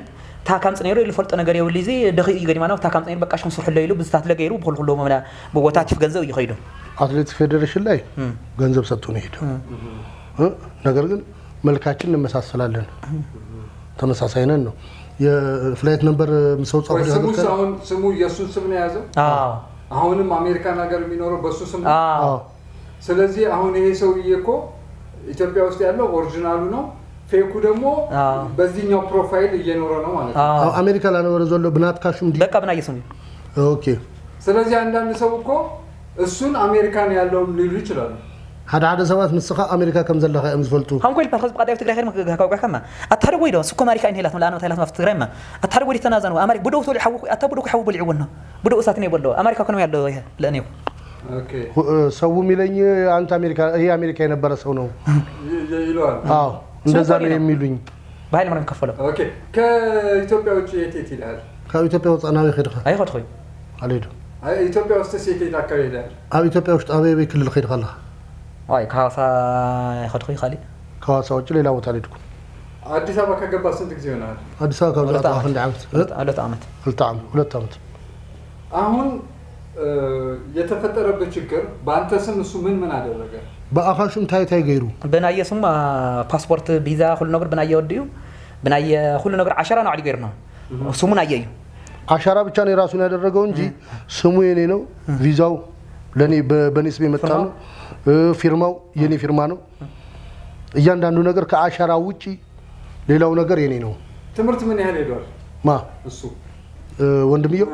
ታካም ጽኔሩ ይልፈልጥ ነገር ይውል ይዚ ደኺ ይገዲማ ነው ታካም ጽኔሩ በቃሽ መስርሕ ለይሉ ብዝታት ለገይሩ በሁሉ ሁሉ መላ በቦታቲፍ ገንዘብ ይኸይዱ አትሌቲክ ፌዴሬሽን ላይ ገንዘብ ሰጥቶ ነው ሄደ ነገር ግን መልካችን እንመሳሰላለን ተመሳሳይ ነን ነው የፍላይት ነምበር ሰው ጻፈ ያለው ስሙ የሱን ስም ነው ያዘው አሁንም አሜሪካን ሀገር የሚኖረው በሱ ስም ነው ስለዚህ አሁን ይሄ ሰውዬ እኮ ኢትዮጵያ ውስጥ ያለው ኦሪጂናሉ ነው ፌኩ ደግሞ በዚህኛው ፕሮፋይል እየኖረ ነው ማለት ነው አሜሪካ ላይ ነው ዘሎ ብናት ካሹም በቃ ብናየሱም ኦኬ ስለዚህ አንዳንድ ሰው እኮ እሱን አሜሪካን ያለው ሊሉ ይችላሉ ሓደ ሰባት ምስኻ አሜሪካ ከም ዘለኻ ዝፈልጡ ከም ኮይል ፓርክ ዝቃዳይ ትግራይ ኸይድ ካውቃ ከማ አታርጎ ይዶ ስኮ አሜሪካ እንሄላት ለአና ታይላት ማፍ ትግራይ ማ አታርጎ ዲተናዘኑ አሜሪካ ቡዶ ተል ይሐው አታቡዶ ይሐው በልዑና ቡዶ እሳት ነው ይበለው አሜሪካ ከነው ያለው ይሄ ለኔው ኦኬ ሰው ሚለኝ አንተ አሜሪካ ይሄ አሜሪካ የነበረ ሰው ነው ይሏል አዎ እንደዛ ነው የሚሉኝ ባይል ማንም ከፈለው ኦኬ ከኢትዮጵያ ውጪ የት ይላል ከኢትዮጵያ ወጣናው ይኸድኻ አይኸድ ሆይ አልሄዱ ኢትዮጵያ ውስጥ ሴት ይላካው ይላል ኢትዮጵያ ውስጥ አበበ ክልል ኸይድ ካላ አይ ካሳ አይኸድ ሆይ ካሊ ካሳ ውጪ ሌላ ቦታ አልሄድኩም አዲስ አበባ ከገባ ስንት ጊዜ ሆናል አዲስ አበባ ከገባ አንድ ዓመት ሁለት ዓመት አሁን የተፈጠረበት ችግር በአንተ ስም እሱ ምን አደረገ በአኻሹም ታይታይ ገይሩ በናየሱም ፓስፖርት ቪዛ ሁሉ ነገር በናየ ወዲዩ በናየ ሁሉ ነገር 10 ነው አዲ ገይርና ስሙን አየዩ አሻራ ብቻ ነው ራሱን ያደረገው እንጂ ስሙ የኔ ነው ቪዛው ለኔ በኔስ በመጣ ነው ፊርማው የኔ ፊርማ ነው እያንዳንዱ ነገር ከአሻራ ውጪ ሌላው ነገር የኔ ነው ትምርት ምን ያህል ሄዷል ማ እሱ ወንድምየው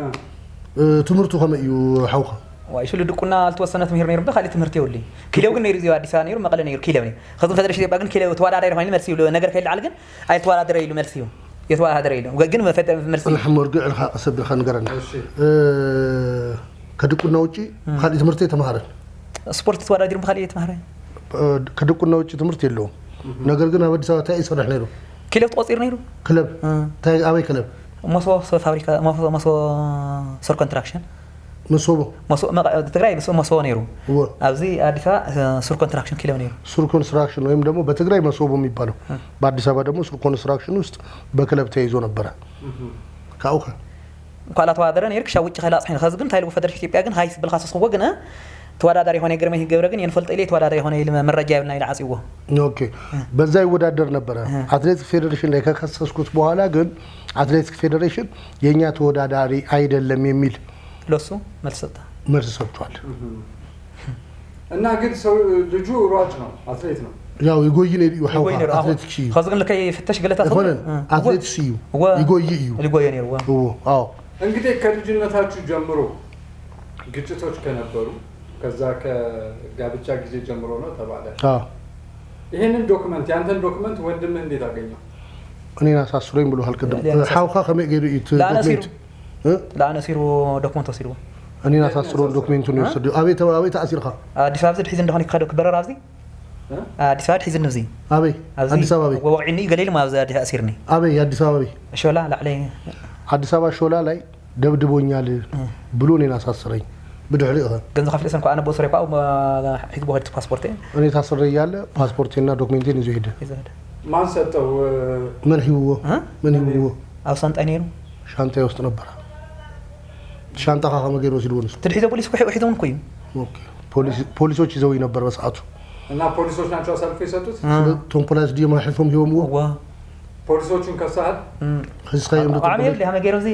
ትምርቱ ከመዩ ሐውኻ وايش اللي دقنا التوسنات مهير نير بخالي تمرتي ولي كيلو قلنا يرزيو اديس نير مقله نير كيلو ني خذ فدرش يبقى قن كيلو توادر يرفعني مرسيو نجر كيل علقن اي توادر يلو مرسيو يتوادر يلو قن ما فتر مرسيو الحم ورقع الخ اسب خ نغرنا كدقنا وجي خالي تمرتي تمهرن سبورت توادر بخالي تمهرن كدقنا وجي تمرت يلو نجر قن ابدي سوا تاي صرح نيرو كيلو توصير نيرو كلب تاي ابي كلب مصو فابريكا مصو سور كونتراكشن مسوبو تግራይ መስዎ ነይሩ ኣብዚ አዲስ አበባ ሱር ኮንስትራክሽን ኪሎ ነይሩ ሱር ኮንስትራክሽን ወይም ደግሞ በትግራይ መስወቦ የሚባለው በአዲስ አበባ ደግሞ ሱር ኮንስትራክሽን ውስጥ በክለብ ተይዞ ነበር ካውካ ቋላ ተዋደረ ነይር ከሻውጭ خلاص حين خزግን ታይሉ ፈደረሽ ኢትዮጵያ ግን ሃይስ ብልኻስ ወገ ግን ተዋዳዳሪ ሆነ ገርመህ ገብረ ግን የንፈልጥ ኢሌ ተዋዳዳሪ ሆነ መረጃ ይብልና ይላጽይዎ ኦኬ በዛ ይወዳደር ነበር አትሌቲክ ፌዴሬሽን ላይ ከከሰስኩት በኋላ ግን አትሌቲክ ፌዴሬሽን የኛ ተወዳዳሪ አይደለም የሚል ለሱ መልስ ሰጥቷል እና ግን ሰው ልጁ ሯጭ ነው አትሌት ነው ያው ይጎይን ይሐው አትሌቲክ ሺ خزግን ለከይ ፍተሽ ገለታ አትሌቲክ ሺ ይጎይን ይሩ አዎ እንግዲህ ከልጅነታችሁ ጀምሮ ግጭቶች ከነበሩ ከዛ ከጋብቻ ጊዜ ጀምሮ ነው ተባለ ይሄንን ዶክመንት ያንተን ዶክመንት ወንድምህ እንዴት አገኘው እኔና ሳስሮኝ ብሎ halቀደም ሐውኻ ከመ ገይሩ ዶክመንት لا أنا سيرو دوكمنتو سيرو أنا ناساسرون دوكمنتو نيوسدو أبي تأثيرها دي سبب زد حيزن دهوني كادو كبرر أبزي دي سبب حيزن نفزي أبي أدي سببي ووعيني قليل ما أبزي أسيرني أبي أدي سببي شولا لا عليه أدي سبب شولا لاي دبدبوني على بلوني ناساسرين بدو عليها جنزو خفيف لسنكو أنا بوصري باو ما حيث بوهد باسبورتين أنا تاسري ياله باسبورتين دوكمنتين يزيد ما سأتو من هو من هو أو سنت أنيرو شانتا يوست نبرة شانتا خا ما غير وسيلونس تدحيزو بوليس وحيدون كويم اوكي ፖሊሶች ይዘው ነበር በሰዓቱ እና ፖሊሶች ናቸው ሰልፍ የሰጡት ቶም ፖሊስ ዲማ ህልፎም ይወሙ ፖሊሶቹን ከሰዓት ህስኻይ እንደው አሜል ለሃ መገረው ዚ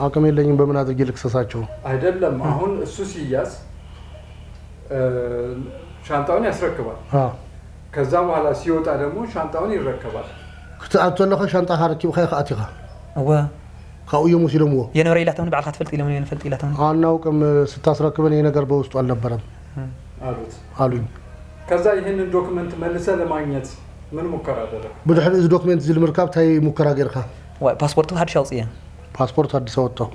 አቅም የለኝም በምን አድርጌ ልክሰሳቸው አይደለም አሁን እሱ ሲያዝ ሻንጣውን ያስረክባል ከዛ በኋላ ሲወጣ ደግሞ ሻንጣውን ይረከባል ክትአቶ ለኸ ሻንጣ ሐረኪብ ኸይ ኻቲኻ ካውየሙ ሲለሙ የነረ ኢላታውን ባልካ ተፈልጥ ይለሙ የነፈልጥ ኢላታውን አናውቅም ስታስረክበን ይሄ ነገር በውስጡ አልነበረም አሉኝ ከዛ ይሄንን ዶክመንት መልሰ ለማግኘት ምን ሙከራ አደረገ በደህል እዚ ዶክመንት ዝል ምርካብ ታይ ሙከራ ገርካ ወይ ፓስፖርቱ ሀዲስ አውጽየ ፓስፖርት አዲስ አወጣው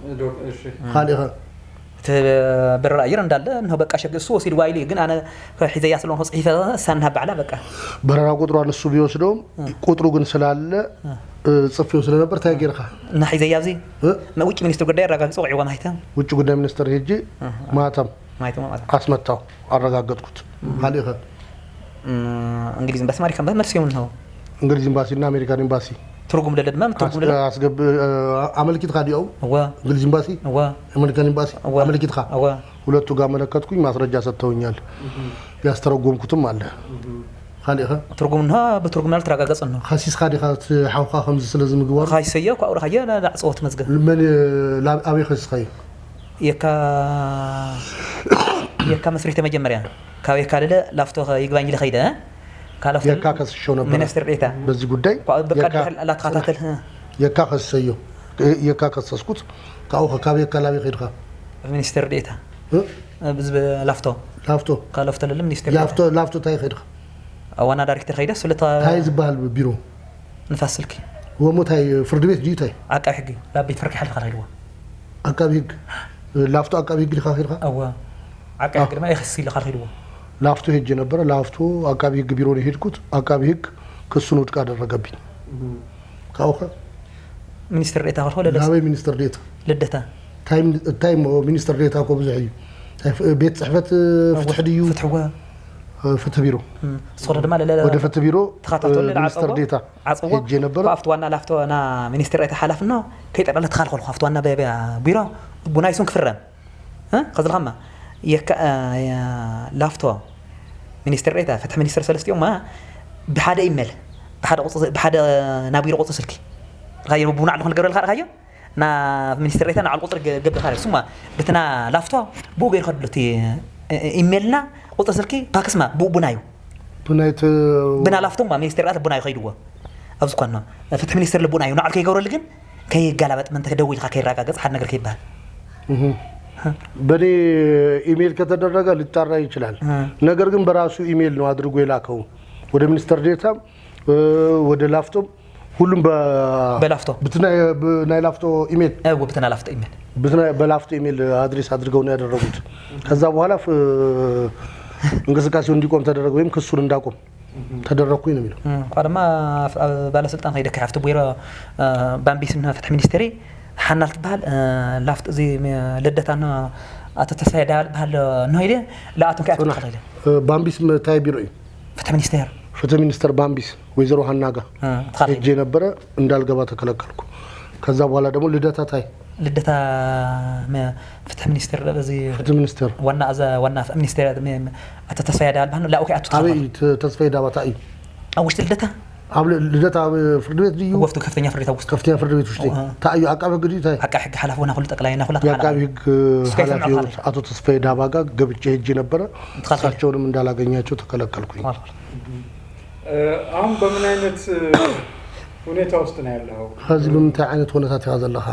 እሺ ካሊኻ ተበረራ አየር እንዳለ ነው በቃ ሸገሱ ወሲድ ዋይሊ ግን አነ ሒዘያ ስለሆነ ጽሒፈ ሳንሃ ባዕላ በቃ በረራ ቁጥሩን እሱ ቢወስደው ቁጥሩ ግን ስላለ ጽፌው ስለነበር ታይገርካ እና ሒዘያ ዚ ውጭ ሚኒስትር ጉዳይ አረጋግጦ ወጪዋ ማይታ ውጭ ጉዳይ ሚኒስትር ሄጂ ማታም አስመጣው አረጋግጥኩት ካሊኻ እንግሊዝ ኤምባሲ ማሪካ መልስ ይሁን ነው እንግሊዝ ኤምባሲና አሜሪካን ኤምባሲ ትርጉም ለለድማ ትርጉም ለለ አስገብ አመልኪት ካዲው እንግሊዝ ኤምባሲ አሜሪካን ኤምባሲ አመልኪት ካ ሁለቱ ጋር መለከትኩኝ ማስረጃ ሰጥተውኛል ያስተረጎምኩትም አለ ካሊኻ ትርጉምና በትርጉም ማለት ተረጋገጸ ነው ኻሲስ ካዲኻ ሓውኻ ከምዝ ስለዚህ ምግባር ኻይሰየ ኳውራ ኻየ ላጽወት መዝገብ ምን አቤ ኻሲስ ኻይ የካ መስሪት መጀመሪያ ካው የካለለ ላፍቶ ይግባኝ ለኸይደ ካላፍቶ የካ ከስሽው ነበር ሚኒስትር ዴታ በዚህ ጉዳይ በቃ ላተካታተል የካ ከሰየው የካ ከሰስኩት ካው ካው የካላቢ ኸይድኻ ሚኒስትር ዴታ ብዝብ ላፍቶ ካላፍቶ ለለ ሚኒስትር ላፍቶ ታይ ኸይድኻ ዋና ዳይሬክተር ኸይደ ስለታ ታይ ዝባል ቢሮ ንፋስልኪ ወሞታይ ፍርድ ቤት ዲታይ አቃቢ ሕግ ላቤት ፍርቂ ሓልካ ኸይድዋ አቃቢ ሕግ ላፍቶ አቃቢ ሕግ ሊኻ ኸይድኻ አዋ አቃቢ ሕግ ድማ ይኸሲ ሊኻ ኸይድዋ ላፍቶ ሄጄ ነበር ላፍቶ አቃቢ ሕግ ቢሮ ነው ሄድኩት አቃቢ ሕግ ክሱን ውድቅ አደረገብኝ ካውኸ ሚኒስትር ዴታ ኸልሆ ለለ ላቤ ሚኒስትር ዴታ ልደታ ታይም ሚኒስትር ዴታ ኮ ብዙሕዩ ቤት ጽሕፈት ፍትሕ ድዩ ፍትሕ ቢሮ ሶረ ድማ ለለ ወደ ፍትሕ ቢሮ ተኻታተሉ ሚኒስትር ዴታ ሄጄ ነበር አፍቶ ዋና ላፍቶ ና ሚኒስትር ዴታ ሓላፍና ከይጠቅላላ ተኻልኸሉ አፍቶ ዋና ቢሮ ቡናይሱን ክፍረም ከዝልኸማ የካ ላፍቶ ሚኒስትር ዴታ ፍትሕ ሚኒስትር ሰለስቲዮም ማ بحدا إيميل بحدا نابير قطع سلكي غير بونا على خلق الخير خيا نا منستر ريتنا على القطر قبل خير ثم بتنا لافتو بو غير خدلتي إيميلنا قطع سلكي باكسما بونايو بنايت بنا لافتو ما منستر ريت بونايو خيدوا أبزقنا فتح منستر لبونايو نعرف كي يقول لكن كي قلبت من تدوي خاكي راجع حد نقدر كيبها በኔ ኢሜል ከተደረገ ሊጣራ ይችላል ነገር ግን በራሱ ኢሜል ነው አድርጎ የላከው ወደ ሚኒስተር ዴታ ወደ ላፍቶ ሁሉም በላፍቶ በናይ ላፍቶ ኢሜል ወብተና ላፍቶ ኢሜል በላፍቶ ኢሜል አድሬስ አድርገው ነው ያደረጉት ከዛ በኋላ እንግስቃሴው እንዲቆም ተደረገ ወይም ክሱን እንዳቆም ተደረኩኝ ነው የሚለው ቋደማ ባለስልጣን ሄደ ከፍተ ቦይራ ባምቢስና ፍትህ ሚኒስትሪ حنالت بحال لافت زي لدتنا أتتساعد بحال نهيدة لا أتوقع أتوقع بامبيس تاي بيروي فتح منستر بامبيس ويزرو هناجا جينا برا ندال جبات كلكلكو كذا ولا دمو لدتا تاي لدتا فتح منستر زي فتح منستر وانا منستر أتتساعد بحال لا أوكي أتوقع أبي تسفيد أبتاعي أوش لدتا عمل لدتا فرد بيت ديو وفتو كفتنيا فرد وست كفتنيا فرد بيت وشتي تايو عقاب قدي تاي حق حلف وانا كل تقلاينا كل عقاب حلف አቶ ተስፋዬ ዳባ ጋር ገብቼ ሄጄ ነበር ታሳቸውንም እንዳላገኛቸው ተከለከልኩኝ አሁን በምን አይነት ሁኔታ ውስጥ ነው ያለው ከዚህ በምን አይነት ሁኔታ ተያዘለኻ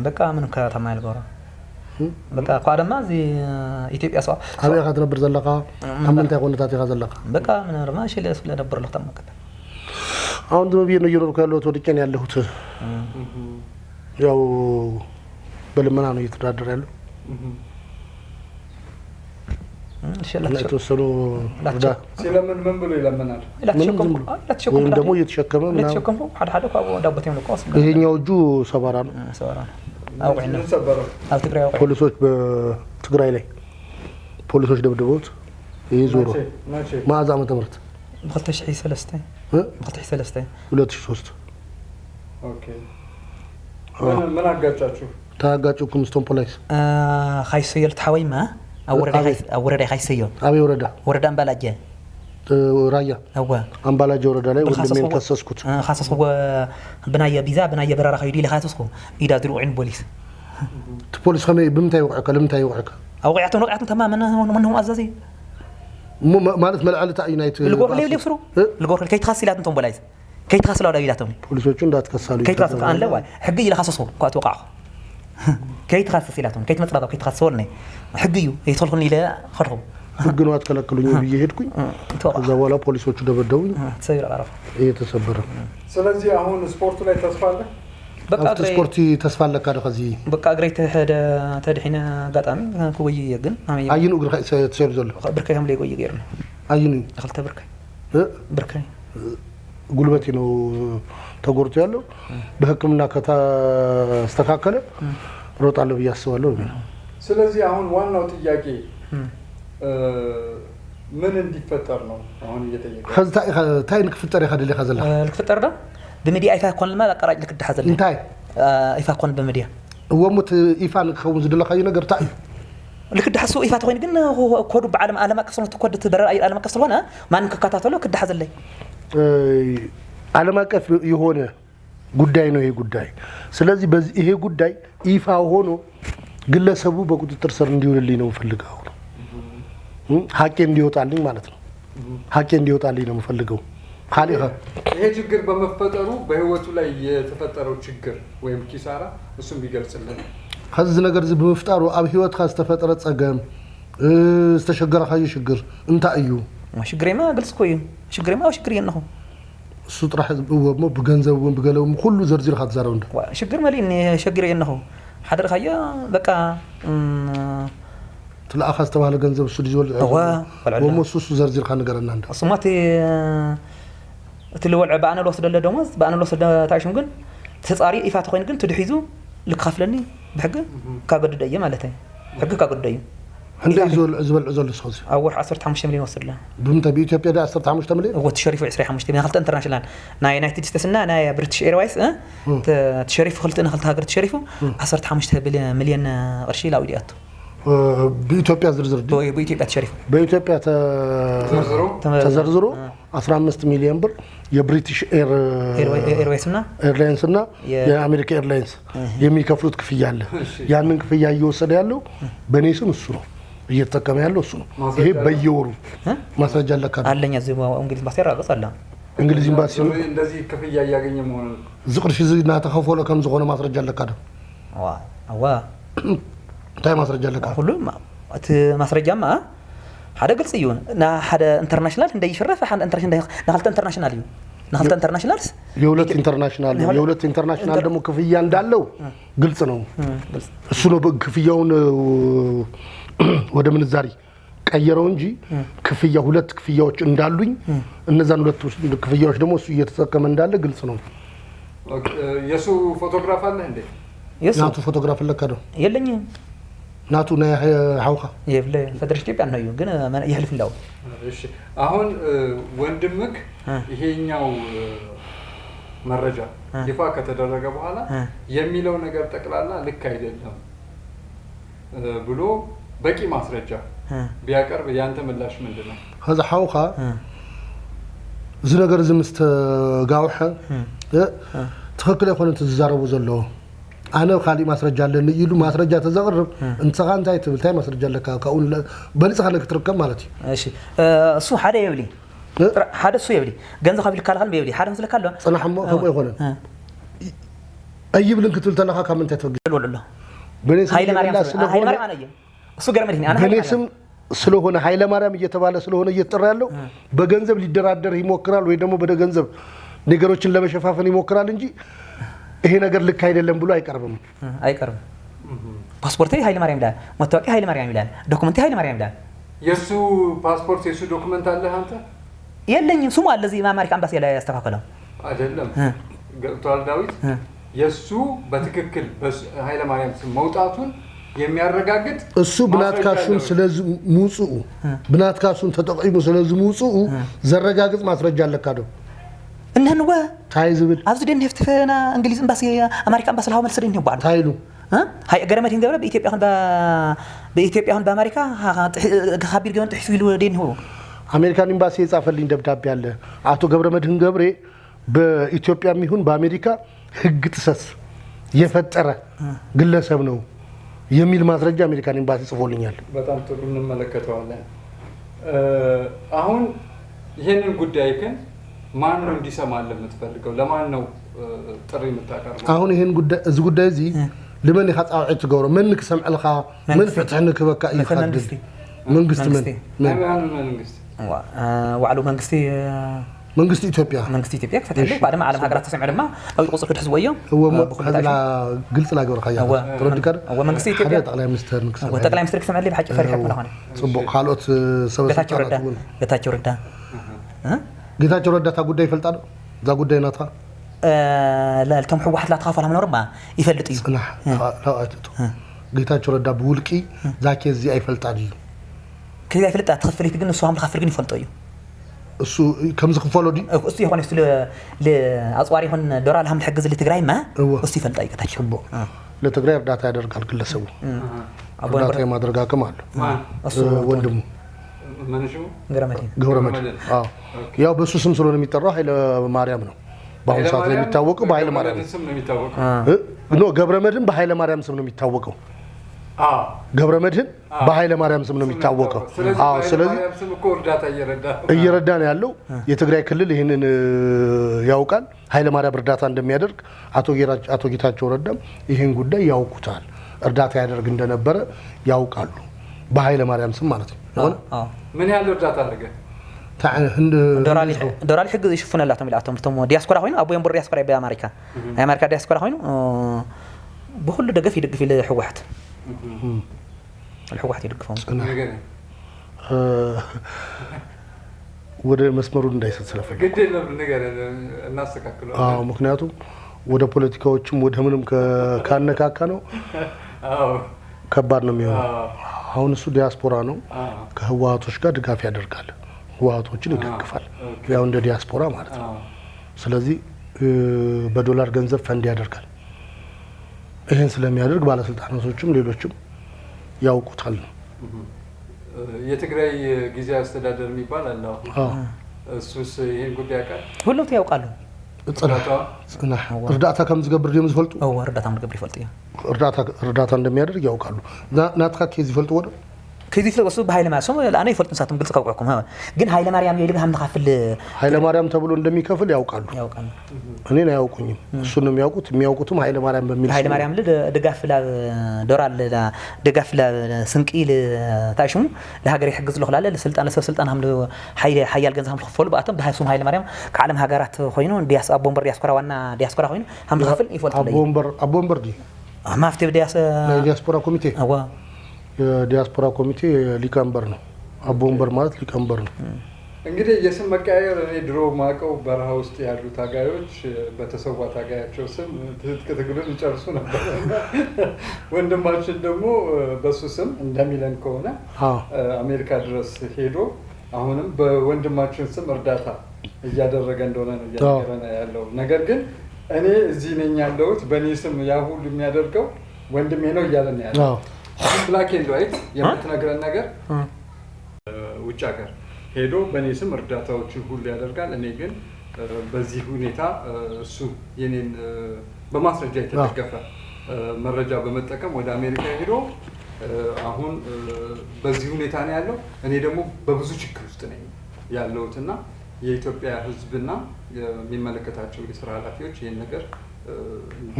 በቃ ምን ከተማ ያልጎራ በቃ ቋደማ እዚ ኢትዮጵያ ሰው አብያ ካት ነበር ዘለኻ አምንታ ሁኔታ ተያዘለኻ በቃ ምን ረማሽ ለስ ለነበር ለተማከተ አሁን ደግሞ ቢየነው እየኖርኩ ያለሁት ወድቄን ያለሁት ያው በልመና ነው እየተዳደረ ያለው እንሻላ ተወሰኑ ወዳ ሲለምን ምን ብሎ ይለምናል ወይም ደግሞ እየተሸከመ ለተሸከመ ሓደ ኳቦ ዳቦቴም ነው ቆስ ይሄኛው እጁ ሰባራ ነው አውቀና ሰበረው አልትግራይ ፖሊሶች በትግራይ ላይ ፖሊሶች ደብድበውት ይዞሩ ማዛ መተምርት በ2003 2003 ኦኬ ምን አጋጫችሁ ታጋጩ ኩምስቶን ፖሊስ خايسيل تحويما أوردا خايسيل أبي وردا وردا أمبالاجة رايا هو أمبالاجة وردا لا ولمين كسسكوت خاصة هو بنايا بيزا بنايا برا خيدي لخاصسكو إذا دروا عند بوليس بوليس خمي بمتى يوقعك لمتى يوقعك وقعتهم تماما منهم أزازي مالت ملعلة تعينات الجور اللي يفسروا الجور كي تخاصي لاتهم بولايز كي تخاصي لا ولاياتهم بوليسوچون دات كسالو كي تخاصي أنا لا حقي لخاصسكو كات وقع كي تخاصي لاتهم كي تمطلعوا كي تخاصولني حقيو يدخلوني لا خرهم حقنا اتكلكلوني بيه ሄድኩኝ ከዛ በኋላ ፖሊሶቹ ደበደቡኝ ተሰይራ አራፍ እየተሰበረ ስለዚህ አሁን ስፖርቱ ላይ ተስፋ አለ በቃ ስፖርት ተስፋ አለ ካደ ከዚ በቃ እግሬ ተድሒና ጋጣሚ ኩይ ግን አይኑ እግር ተሰይሩ ዘሎ ብርከይም ላይ ቆይ ገርና አይኑ ተخلተ ብርከይ ጉልበቴ ነው ተጎርቶ ያለው በህክምና ከተስተካከለ ሮጣለሁ ብያስባለሁ ስለዚህ አሁን ዋናው ጥያቄ ምን እንዲፈጠር ነው አሁን እየጠየቀ ከዛ ታይን ክፍጠር ይኸደል ይኸዘላ ክፍጠር ዳ በሚዲያ አይፋ ኮን ለማ አቀራጭ ልክ ድሐዘል እንታይ አይፋ ኮን በሚዲያ ወሙት ኢፋን ከውን ዝደለካዩ ነገር ታይ ልክ ድሐሱ ኢፋ ተኮይን ግን ኮዱ በዓለም ዓለም አቀፍ ነው ተኮድ ተበረ ዓለም አቀፍ ስለሆነ ማን ከካታተለው ክድሐዘል ላይ ዓለም አቀፍ የሆነ ጉዳይ ነው ይሄ ጉዳይ ስለዚህ በዚህ ይሄ ጉዳይ ኢፋ ሆኖ ግለሰቡ በቁጥጥር ስር እንዲውልልኝ ነው ፈልገው ሀቄ እንዲወጣልኝ ማለት ነው ሀቄ እንዲወጣልኝ ነው ፈልገው ካሊህ ይሄ ችግር በመፈጠሩ በህይወቱ ላይ የተፈጠረው ችግር ወይም ኪሳራ እሱም ቢገልጽልን ከዚህ ነገር ዝብ በመፍጠሩ አብ ህይወት ካስተፈጠረ ጸገም استشجر خاي شجر انت ايو ما شجري ما قلت كويس شجري ما وشجري انه الصوت راح هو مو بغنزب وبقلم كله زرزير خد زارو انت شجر مالي اني شجري انه حضر خيا بقى تلا اخذ تبع غنزب السود يزول هو مصوص زرزير خان نغرنا انت صماتي تلوع بانا الوسد له دموز بانا الوسد تاعشم كن تصاري ايفات خوين كن تدحيزو لك خافلني بحق كاغدديه معناته حق كاغدديه عندي زول عزل الصوص اول 15 مليون وصل له بمتى بإثيوبيا ده 15 مليون هو تشريف 25 مليون خلت انترناشونال نا يونايتد ستيتس نا بريتش ايروايز تشريف خلت انا خلت هاجر تشريفه 15 مليون قرشي لا ودياتو بإثيوبيا زرزر بإثيوبيا تشريف بإثيوبيا تزرزرو 15 مليون بر يا بريتش ايروايزنا ايرلاينسنا يا امريكا ايرلاينس የሚከፍሉት ክፍያ አለ ያንን ክፍያ እየወሰደ ያለው በኔ ስም እሱ ነው እየተጠቀመ ያለው እሱ ነው ይሄ በየወሩ ማስረጃ ለካ አለኛ እዚህ እንግሊዝ ኤምባሲ ያራቀሳለ እንግሊዝ ኤምባሲ እንደዚህ ክፍያ ያገኘ መሆኑ ዝቅርሽ ዝና ተከፈለ ከም ዝሆነ ማስረጃ ለካ ነው አዋ ታይ ማስረጃ ለካ ሁሉም ማስረጃማ ሓደ ግልጽ እዩ ና ሓደ ኢንተርናሽናል እንደ ይሽረፍ ሓደ ኢንተርናሽናል ናልተ ኢንተርናሽናል እዩ ናልተ ኢንተርናሽናልስ የሁለት ኢንተርናሽናል ደግሞ ክፍያ እንዳለው ግልጽ ነው እሱ ነው ክፍያውን ወደ ምንዛሪ ቀየረው እንጂ ክፍያ ሁለት ክፍያዎች እንዳሉኝ እነዛን ሁለት ክፍያዎች ደግሞ እሱ እየተጠቀመ እንዳለ ግልጽ ነው የሱ ፎቶግራፍ አለ እንዴ ናቱ ፎቶግራፍ ለካዶ የለኝም ናቱ ና ሐውኻ የብለ ፈድርሽ ኢትዮጵያ ነው ግን ይህልፍ እንዳው እሺ አሁን ወንድምክ ይሄኛው መረጃ ይፋ ከተደረገ በኋላ የሚለው ነገር ጠቅላላ ልክ አይደለም ብሎ በቂ ማስረጃ ቢያቀርብ ያንተ ምላሽ ምንድነው هذا ሐውኻ ዝነገር ዝምስተ ጋውሐ ትክክል የሆነ ተዛረቡ ዘሎ አነ ካሊ ማስረጃ አለን ይሉ ማስረጃ ተዘቅርብ እንተኻን ታይ ትብልታይ ማስረጃ ለካ ካውን በልጽ ካለ ክትርከም ማለት እሺ እሱ ሓደ ይብሊ ሓደ እሱ ይብሊ ገንዘብ ካቢል ካልካል ይብሊ ሓደ መስለካለ ጽናሕሞ ከመ ይሆነ አይብልን ክትል ተለካ ካምን ታይ ተወግል ወለላ በኔስ ኃይለ ማርያም አነየ እሱ ገርመድኝ አና በኔስም ስለሆነ ኃይለ ማርያም እየተባለ ስለሆነ እየተጠራ ያለው በገንዘብ ሊደራደር ይሞክራል ወይ ደግሞ በገንዘብ ነገሮችን ለመሸፋፈን ይሞክራል እንጂ ይሄ ነገር ልክ አይደለም ብሎ አይቀርብም ፓስፖርቴ ኃይለ ማርያም ይላል መታወቂያ ኃይለ ማርያም ይላል ዶክመንቴ ኃይለ ማርያም ይላል የሱ ፓስፖርት የሱ ዶክመንት አለ አንተ የለኝም ስሙ አለ እዚህ አሜሪካ ኤምባሲ ላይ ያስተካከለው አይደለም ገብቷል ዳዊት የሱ በትክክል ኃይለ ማርያም ስም መውጣቱን የሚያረጋግጥ እሱ ብናትካሹን ስለዚህ ሙጽኡ ብናትካሹን ተጠቅሞ ስለዚህ ሙጽኡ ዘረጋግጥ ማስረጃ አለካደው እንነው ታይዝብል አብዙ ደን ህፍተና እንግሊዝ ኤምባሲ አሜሪካ ኤምባሲ ለሃው መልስ ደን ይባል ታይሉ ሃይ ገረመት እንገብረ በኢትዮጵያ አሁን በአሜሪካ ኻቢር ገን ጥሕሱ ይሉ ደን ሆ አሜሪካን ኤምባሲ የጻፈልኝ ደብዳቤ አለ አቶ ገብረመድህን ገብሬ በኢትዮጵያም ይሁን በአሜሪካ ህግ ጥሰት የፈጠረ ግለሰብ ነው የሚል ማስረጃ አሜሪካን ኤምባሲ ጽፎልኛል በጣም ጥሩ እንመለከተዋለን አሁን ይሄንን ጉዳይ ግን ማን ነው እንዲሰማልህ የምትፈልገው ለማን ነው ጥሪ የምታቀርበው አሁን ይሄን ጉዳይ እዚ ጉዳይ እዚ ለምን ይخصعت تغور من كسمعلخا من فتحنك بكا يخدم መንግስት መንግስት وعلو منغستي ኢትዮጵያ فتحله بعد ما عالم ሀገራት ተሰምዕ ድማ አው ቁጽር ክትሕዝወዮ هو هذا ግልጽ ላገር خያ ትረድከር هو መንግስቲ ኢትዮጵያ ጠቅላይ ሚኒስትር ጠቅላይ ሚኒስትር ክሰምዕልይ ብሓቂ ፈሪሕ ኮነ ጽቡቅ ካልኦት ጌታቸው ረዳ ጌታቸው ረዳ ጉዳይ ይፈልጣል ዛ ጉዳይ ናታ ለልቶም ሕወሓት ላ ተኻፈላ ምኖርማ ይፈልጥ እዩ ላኣይተቱ ጌታቸው ረዳ ብውልቂ ዛኬ እዚ ኣይፈልጣል እዩ ከዚ ኣይፈልጣ ተኸፍሊት ግን እሱ ሃም ተኻፍል ግን ይፈልጦ እዩ እሱ ከምዚ ክፈሎ ዲ እሱ ይሆን እሱ ለአጽዋሪ ይሆን ዶላር ሃም ተሐግዝ ለትግራይ ማ እሱ ይፈልጣ እዩ ጌታቸው ለትግራይ እርዳታ ያደርጋል ግለሰቡ እርዳታ የማድረግ አቅም አለው እሱ ወንድሙ ማንሹ ገብረመድህን ያው በሱ ስም ስለሆነ የሚጠራው ኃይለ ማርያም ነው በአሁኑ ሰዓት ላይ የሚታወቀው በኃይለ ማርያም ስም ነው የሚታወቀው ኖ ገብረመድህን በኃይለ ማርያም ስም ነው የሚታወቀው ገብረመድህን በኃይለ ማርያም ስም ነው የሚታወቀው ስለዚህ ስም እኮ እርዳታ እየረዳ ነው ያለው የትግራይ ክልል ይሄንን ያውቃል ኃይለ ማርያም እርዳታ እንደሚያደርግ አቶ ጌታቸው ረዳም ይሄን ጉዳይ ያውቁታል እርዳታ ያደርግ እንደነበረ ያውቃሉ በኃይለ ማርያም ስም ማለት ነው ምን ያህል እርዳታ አደረገ ዶራሊ ሕግ ይሽፍነላቶም ኢላቶም ተሞ ዲያስፖራ ሆይኑ አቦ የምብር ዲያስፖራ በአሜሪካ አሜሪካ ዲያስፖራ ሆይኑ በሁሉ ደገፍ ይደግፍ ለሕወሓት الحوحات يدقفهم ወደ መስመሩ እንዳይሰጥ ስለፈለኩ ግድ የለም ነገር እናስተካክለው ምክንያቱም ወደ ፖለቲካዎችም ወደ ምንም ካነካካ ነው ከባድ ነው የሚሆነው አሁን እሱ ዲያስፖራ ነው ከህወሓቶች ጋር ድጋፍ ያደርጋል ህወሓቶችን ይደግፋል ያው እንደ ዲያስፖራ ማለት ነው ስለዚህ በዶላር ገንዘብ ፈንድ ያደርጋል ይሄን ስለሚያደርግ ባለስልጣናቶችም ሌሎችም ያውቁታል የትግራይ ጊዜያዊ አስተዳደር የሚባል አለ እሱስ ይሄን ጉዳይ ያውቃል ሁሉም ያውቃሉ እርዳታ ከምዝገብር የምዝፈልጡ እርዳታ ምዝገብር ይፈልጥ እርዳታ እንደሚያደርግ ያውቃሉ ናትካ ከዚህ ይፈልጡ ወደ ከዚህ ስለወሱ በኃይለ ማርያም ለአና ይፈልጡን ሳትም ግልጽ ካውቁኩም ግን ኃይለ ማርያም ይልብ ሃም ተካፍል ኃይለ ማርያም ተብሎ እንደሚከፍል ያውቃሉ እኔን አያውቁኝም እሱን የሚያውቁት የሚያውቁትም ኃይለ ማርያም በሚል ኃይለ ማርያም ለድጋፍ ዶራል ድጋፍ ለስንቂ ለታሽሙ ለሀገር ይحግዝ ለخلاله ለስልጣን ለስልጣን ሃም ኃያል ገንዘብ ሃም ተከፈሉ ባአተም በሃይሱም ኃይለ ማርያም ከዓለም ሀገራት ሆይኖ ዲያስ አቦምበር ዲያስፖራ ዋና ዲያስፖራ ሆይኖ ሃም ተከፍል ይፈልጡ አቦምበር ዲ ማፍቴ ዲያስፖራ ኮሚቴ የዲያስፖራ ኮሚቴ ሊቀመንበር ነው አቦምበር ማለት ሊቀመንበር ነው እንግዲህ የስም መቀያየር እኔ ድሮ ማቀው በረሃ ውስጥ ያሉ ታጋዮች በተሰዋ ታጋያቸው ስም ትጥቅ ትግሉን ይጨርሱ ነበር ወንድማችን ደግሞ በሱ ስም እንደሚለን ከሆነ አሜሪካ ድረስ ሄዶ አሁንም በወንድማችን ስም እርዳታ እያደረገ እንደሆነ ነው እያደረገ ያለው ነገር ግን እኔ እዚህ ነኝ ያለሁት በኔ ስም ያ ሁሉ የሚያደርገው ወንድሜ ነው እያለን ያለው ብላክ ኤንድ ዋይት የምትነግረን ነገር ውጭ ሀገር ሄዶ በኔ ስም እርዳታዎችን ሁሉ ያደርጋል እኔ ግን በዚህ ሁኔታ እሱ የኔን በማስረጃ የተደገፈ መረጃ በመጠቀም ወደ አሜሪካ ሄዶ አሁን በዚህ ሁኔታ ነው ያለው እኔ ደግሞ በብዙ ችግር ውስጥ ነኝ ያለውትና የኢትዮጵያ ህዝብና የሚመለከታቸው የሥራ ኃላፊዎች ይሄን ነገር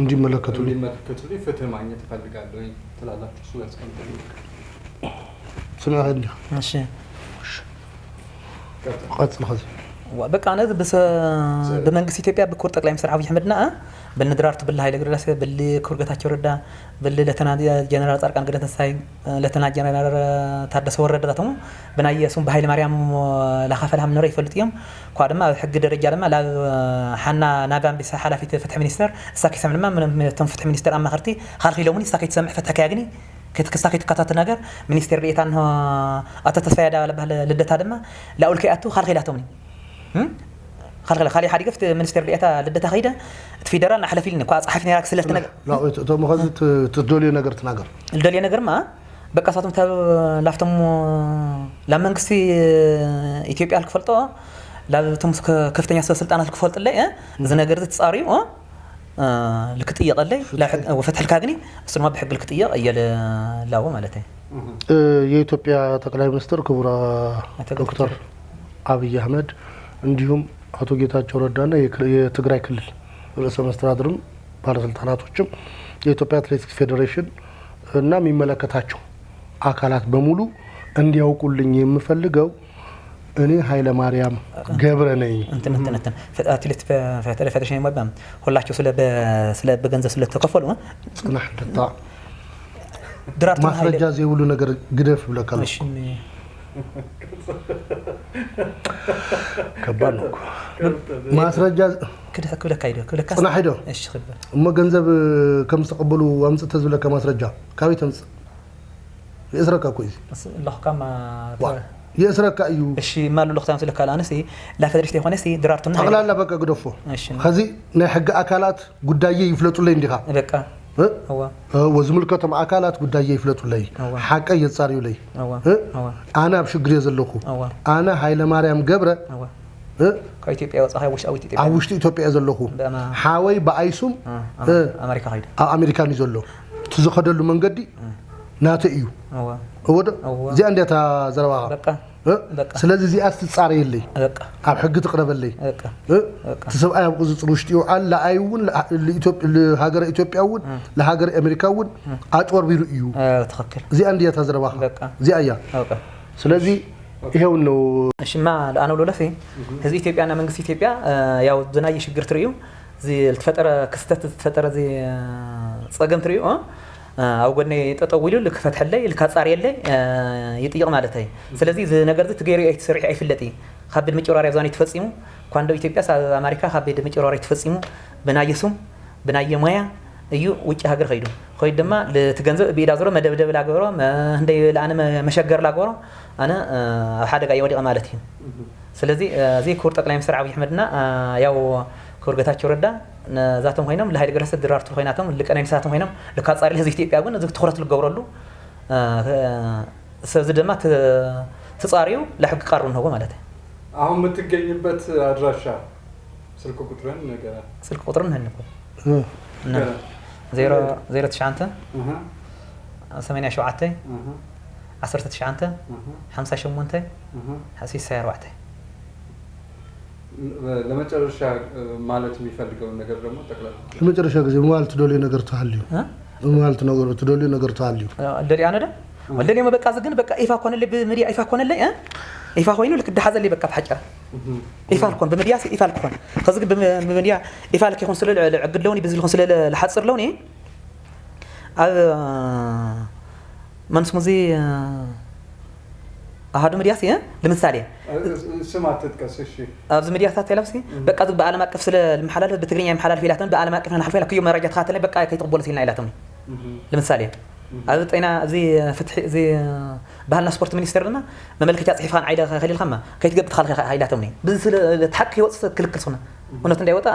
እንዲመለከቱልኝ ፍትህ ማግኘት እፈልጋለሁ ትላላችሁ እሱ ያስቀምጣል ስለዚህ እሺ قاتل هذا በቃ ነዝ በመንግስት ኢትዮጵያ በኮር ጠቅላይ ሚኒስትር አብይ አህመድና بالندرارت بالله هاي لقراسة باللي كورجتها شردا باللي لتنا جنرال صار كان قدرت الساي لتنا جنرال تحدث ورد راتهم بناي سون بهاي مريم لا خاف لها من نور يفلتيهم قادم ما حق درجة لما لا حنا نابان بس حالة في فتح منستر ساكي سمع لما من تنفتح منستر أما خرتي خارج لومني ساكي تسمع فتح كاجني كتكساكي تكاتات نجار منستر ريتان أتتفاعل على لدة هذا لا أقول كأتو خارج لا تومني خلي حد يقفت منستر ريتا لدة خيدة فيدرال نحل فيلنا كواس حفني راك سلت نجار لا تو مخزت تدولي نجار تنجار الدولي نجار ما بقى صاتم تاب لافتم لما نقصي إثيوبيا الكفلطة لا تمس كفتني أساس سلطانات الكفلط اللي إذا نجرت تصاريو الكتية قلي لا وفتح الكاغني بس ما بحق الكتية أي لا هو مالته የኢትዮጵያ ጠቅላይ ሚኒስትር ክቡር ዶክተር አብይ አህመድ እንዲሁም አቶ ጌታቸው ረዳና የትግራይ ክልል ርዕሰ መስተዳድርም ባለስልጣናቶችም የኢትዮጵያ አትሌቲክስ ፌዴሬሽን እና የሚመለከታቸው አካላት በሙሉ እንዲያውቁልኝ የምፈልገው እኔ ኃይለ ማርያም ገብረ ነኝ እንትን አትሌት ፌዴሬሽን ማባም ሁላችሁ ስለ በገንዘብ ስለተከፈሉ ጽናህ ደታ ማስረጃ ዘይ ሁሉ ነገር ግደፍ ብለካል እሺ ከባድ ነው ማስረጃ كده كايده ጽናህ ሄዶ እሺ خبر ገንዘብ ከምትቀበሉ አምጽ ተዝብለ ከማስረጃ ካቤት አምጽ يسرك كويس الله كما يسرك ايو እሺ ማሉ ለختام ስለካል አንሲ ላፈድርሽቲ ሆነሲ ድራርቱና አቅላላ በቃ ግደፎ ከዚ ናይ ሕግ አካላት ጉዳይ ይፍለጡልኝ እንዲካ በቃ هو وزملكتهم አካላት ጉዳይ ይፍለጡልኝ ሐቀ ይጻሪውልኝ አና በሽግር የዘለኩ አና ኃይለ ማርያም ገብረ ከኢትዮጵያ ወጻይ ውሽጥ ኢትዮጵያ የዘለኩ ሓወይ በአይሱም አሜሪካን ይዘሎ ትዝኸደሉ መንገዲ ናተ እዩ ወደ እዚ እንዴታ ዘረባ በቃ ስለዚህ እዚ አስተጻሪ የለይ በቃ አብ ሕግ ተቀረበለይ በቃ ተሰብአይ አብ ቁዝጽር ውሽጢው አላ አይውን ለሀገር ኢትዮጵያውን ለሀገር አሜሪካውን አጭወር ቢሩ እዩ ተኸክል እዚ እንዴታ ዘረባ በቃ እዚ አያ በቃ ስለዚህ ይሄው ነው እሺማ አና ወለለፈ እዚ ኢትዮጵያና መንግስት ኢትዮጵያ ያው ዝናይ ሽግር ትሪዩ እዚ ተፈጠረ ክስተት ተፈጠረ እዚ ጸገም ትሪዩ أو قلنا تطويله لك فتح اللي الكسار يلي يطيق مالته سلذي ذي نجرت تجاري أي تسرح أي فلتي خبر المجرار يزاني تفصيمه كوندو إثيوبيا أمريكا خبر المجرار تفصيمه بنايسهم بناي مايا أيو وجه هجر خيدو خيد دما لتجنزب بيدازره ما دب لاجورا ما هندي أنا مشجر لاجورا أنا حدا جاي ودي أمالتي سلذي زي كورت أقلام سرعة ويحمدنا ياو كورجتها شردا ذاتهم هينام لهاي الجلسة درارت هيناتهم اللي كانوا يساتهم هينام لكات صار لهذه التيب يعقون ذك تخرط الجورلو سزدمات تصاريو لحق قارون هو مالته أهم متجين بيت الرشا سلك قطرين نجارة سلك قطرين هنكو زيرو تشانته 8 شوعته 10 تشانته 5 شمونته حسيس سير وعته ለመጨረሻ ማለት የሚፈልገው ነገር ደግሞ ተከላላ ለመጨረሻ ጊዜ ማለት ዶሌ ነገር ታልዩ ማለት ነገር ዶሌ ነገር ታልዩ እንደሊ አነ ደ ወለኔ መበቃ ዝግን በቃ ኢፋ ኮነለ በሚዲያ ኢፋ ኮነለ ኢፋ ሆይኑ ልክ ደሐዘለ በቃ ተሐጨረ ኢፋ ልኮን በሚዲያ ኢፋ ልኮን ከዝግ በሚዲያ ኢፋ ልክ ይኹን ስለ ዕግድለውኒ በዝል ይኹን ስለ ለሐጽር ለውኒ መንስሙዚ هادو مدياسي لمثالي سمعت تتكسش ابز مدياسات يلبسي بقى بعالم اقف سل المحلال بتقرينيا محلال فيلاتن بعالم اقف نحفل لك يوم رجعت خاتله بقى كيطبولت لنا ايلاتهم لمثالي هذا طينا زي فتح زي بهالنا سبورت مينسترنا مملكه صحيفان عيده خليل خما كيتقبط خالك ايلاتهم بس تحك يوصل كلكل صنا ونت እንዳይወጣ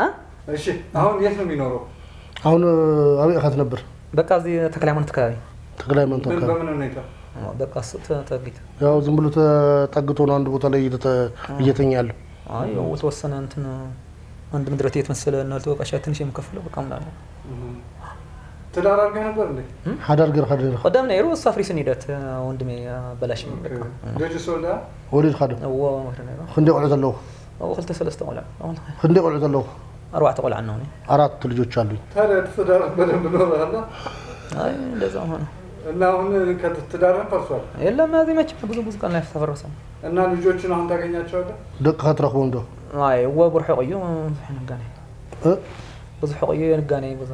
እሺ አሁን የት ነው የሚኖረው አሁን አብይ አኻት ነበር በቃ እዚህ ተክላይማኖት አካባቢ ተክላይማኖት አካባቢ በምን ሁኔታ በቃ ተጠግቶ ያው ዝም ብሎ ተጠግቶ ነው አንድ ቦታ ላይ እየተኛለ አይ ያው ተወሰነ እንትን አንድ ምድረት የተመሰለ ነው ተወቃሽ ትንሽ የምከፍለው በቃ ምን አለ ትዳር አድርገህ ነበር እንዴ ሀዳር ገር ሀዳር ቀደም ነው ይሩ ሳፍሪ ስንሄደት ወንድሜ በላሽ በቃ ልጅ ሶላ ወልድ ሀዳር هو مثلا ክንዴ ቆልዑ ዘለኹ او خلت ثلاثه ቆልዑ ክንዴ ቆልዑ ዘለኹ አርባዕተ ቆልዑ ነው አራት ልጆች አሉኝ ታዲያ ትዳር በደንብ ኖርሃል አይ እንደዛ ሆነ እና አሁን ከተዳረን ፈርሷል የለም እዚህ መቼ ብዙ ቀን ላይ ተፈረሰ እና ልጆችን አሁን ታገኛቸዋለህ ደቅ ከተረኽቦ እንዶ አይ ወብርሑ ቆዩ ብዙ ቆየ ንጋኔ ብዙ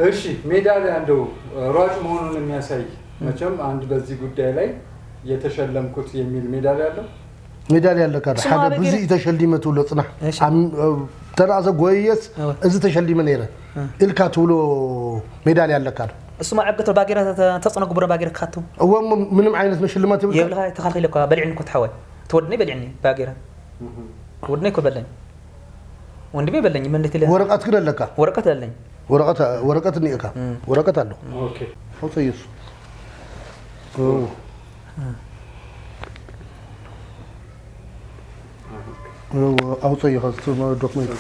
እሺ ሜዳሊያ እንደው ሯጭ መሆኑን የሚያሳይ መቼም አንድ በዚህ ጉዳይ ላይ የተሸለምኩት የሚል ሜዳሊያ አለው ሜዳሊያ አለ ካዳ ሓደ ብዙ ተሸልመቱ ለጽና ተራዘ ጎየስ እዚ ተሸልመ ነይረ ኢልካ ትብሎ ሜዳሊያ አለ ካዳ እሱ ማዕገተ ባጌራ ተጽነ ግብረ ባጌራ ካቱ ወም ምንም አይነት መሽልማት ይብልካ يبلها تخلخي لك بلعني كنت حوال تودني بلعني باقيرة تودني كل بلعني وندبي بلعني من اللي ورقات كده لك ورقات بلعني ورقات نيكا ورقات له اوكي هو سيس او سيس ما دوكمنت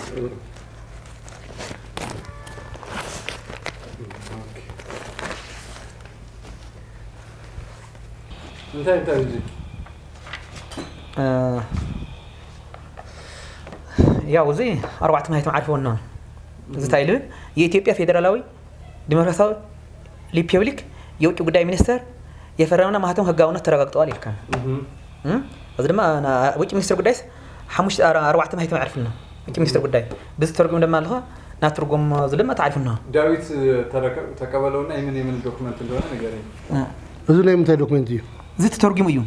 انت يجي ያው እዚ 4 ማይት ማዓርፈውና እዚ ታይል የኢትዮጵያ ፌደራላዊ ዲሞክራሲያዊ ሪፐብሊክ የውጭ ጉዳይ ሚኒስተር የፈረመና ማህተም ህጋውነት ተረጋግጧል ይልካል እዚ ድማ ውጭ ሚኒስተር ጉዳይስ 4 ማይት ማዓርፈውና ውጭ ሚኒስተር ጉዳይ ብዙ ተርጉም እንደማለሁ ና ትርጉም ዝለማ ታዓርፈውና ዳዊት ተቀበለውና የምን ዶክመንት እንደሆነ ነገረኝ እዚ ነው የምታይ ዶክመንት እዩ እዚ ተርጉም እዩ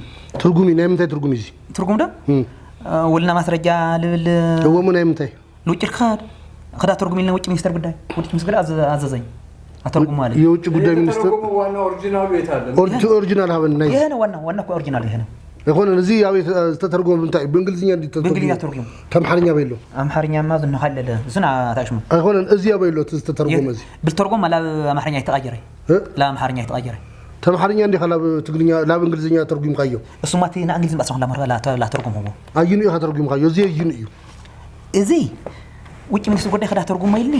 ትርጉም ነው የምታይ ትርጉም እዚ ትርጉም ዳ ወልና ማስረጃ ልብል هو ምን የምታይ ልውጭ ከዳ ተርጉም ይልና ውጭ ሚኒስተር ጉዳይ ውጭ ሚኒስተር አዘዘኝ አተርጉም ማለት የውጭ ጉዳይ ሚኒስተር ተርጉም ዋና ኦሪጂናሉ የታለ ኦሪጂናል ሀበን ናይ ይሄ ነው ዋና እኮ ኦሪጂናል ይሄ ነው يكون نزي ያው ተተርጎም እንታይ በእንግሊዝኛ እንዲተርጎም በእንግሊዝኛ ተርጉም ተምሐርኛ በይሎ አምሐርኛማ ዝነ ሐለለ ዝና ታሽሙ አይሆን እዚያ በይሎ ተተርጎም እዚ بالترجمه لا አምሐርኛ ይተቀየረ لا አምሐርኛ ይተቀየረ ተምሐርኛ እንዲ خلاص ትግርኛ ላ በእንግሊዝኛ ተርጉም ካዮ እሱማቲ ና እንግሊዝ ባሰው ላ ተርጉም ሆኖ አይኑ ይተርጉም ካዮ እዚ ይኑ እዩ እዚ ውጭ ሚኒስትር ጉዳይ ከዳ ተርጉም ይልኒ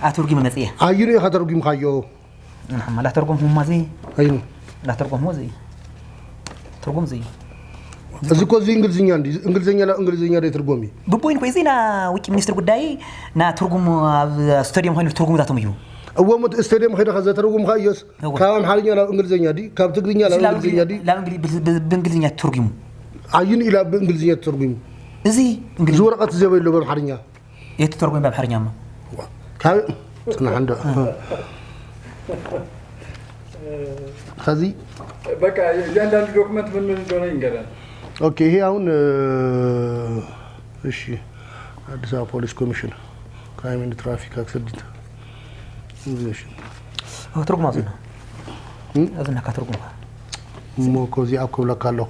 አተርጉም መጽየ አይኑ ይተርጉም ካዮ ላ ተርጉም ሁማ እዚ አይኑ ላ ተርጉም ሆ እዚ ተርጉም እዚ እዚ ኮ እዚ እንግሊዝኛ እንዲ እንግሊዝኛ ላይ ተርጉሚ በቦይን ኮ እዚ ና ውጭ ሚኒስትር ጉዳይ ና ተርጉም ስታዲየም ሆይኑ ተርጉም ዛተም እዩ እወሙት ስታዲየም ሄደ ከዛ ተርጉም ካዮስ ካም ሐርኛ ላ እንግሊዝኛ ዲ ካብ ትግርኛ ላ እንግሊዝኛ ዲ ላ በእንግሊዝኛ ተርጉሙ አይኑ ኢላ በእንግሊዝኛ ተርጉሙ እዚ እንግሊዝ ወረቀት ዘበይሎ በአምሐርኛ የተተርጉም በአምሐርኛማ ካብ ጽና አንደ ከዚ በቃ ያንዳንዱ ዶክመንት ምን እንደሆነ ይንገራል ኦኬ ይሄ አሁን እሺ አዲስ አበባ ፖሊስ ኮሚሽን ክራይም ኤንድ ትራፊክ አክሲደንት ኢንቨስቲጌሽን ተርጉም አዘና አዘና ከተርጉም ሞኮዚ አኮብላ ካለው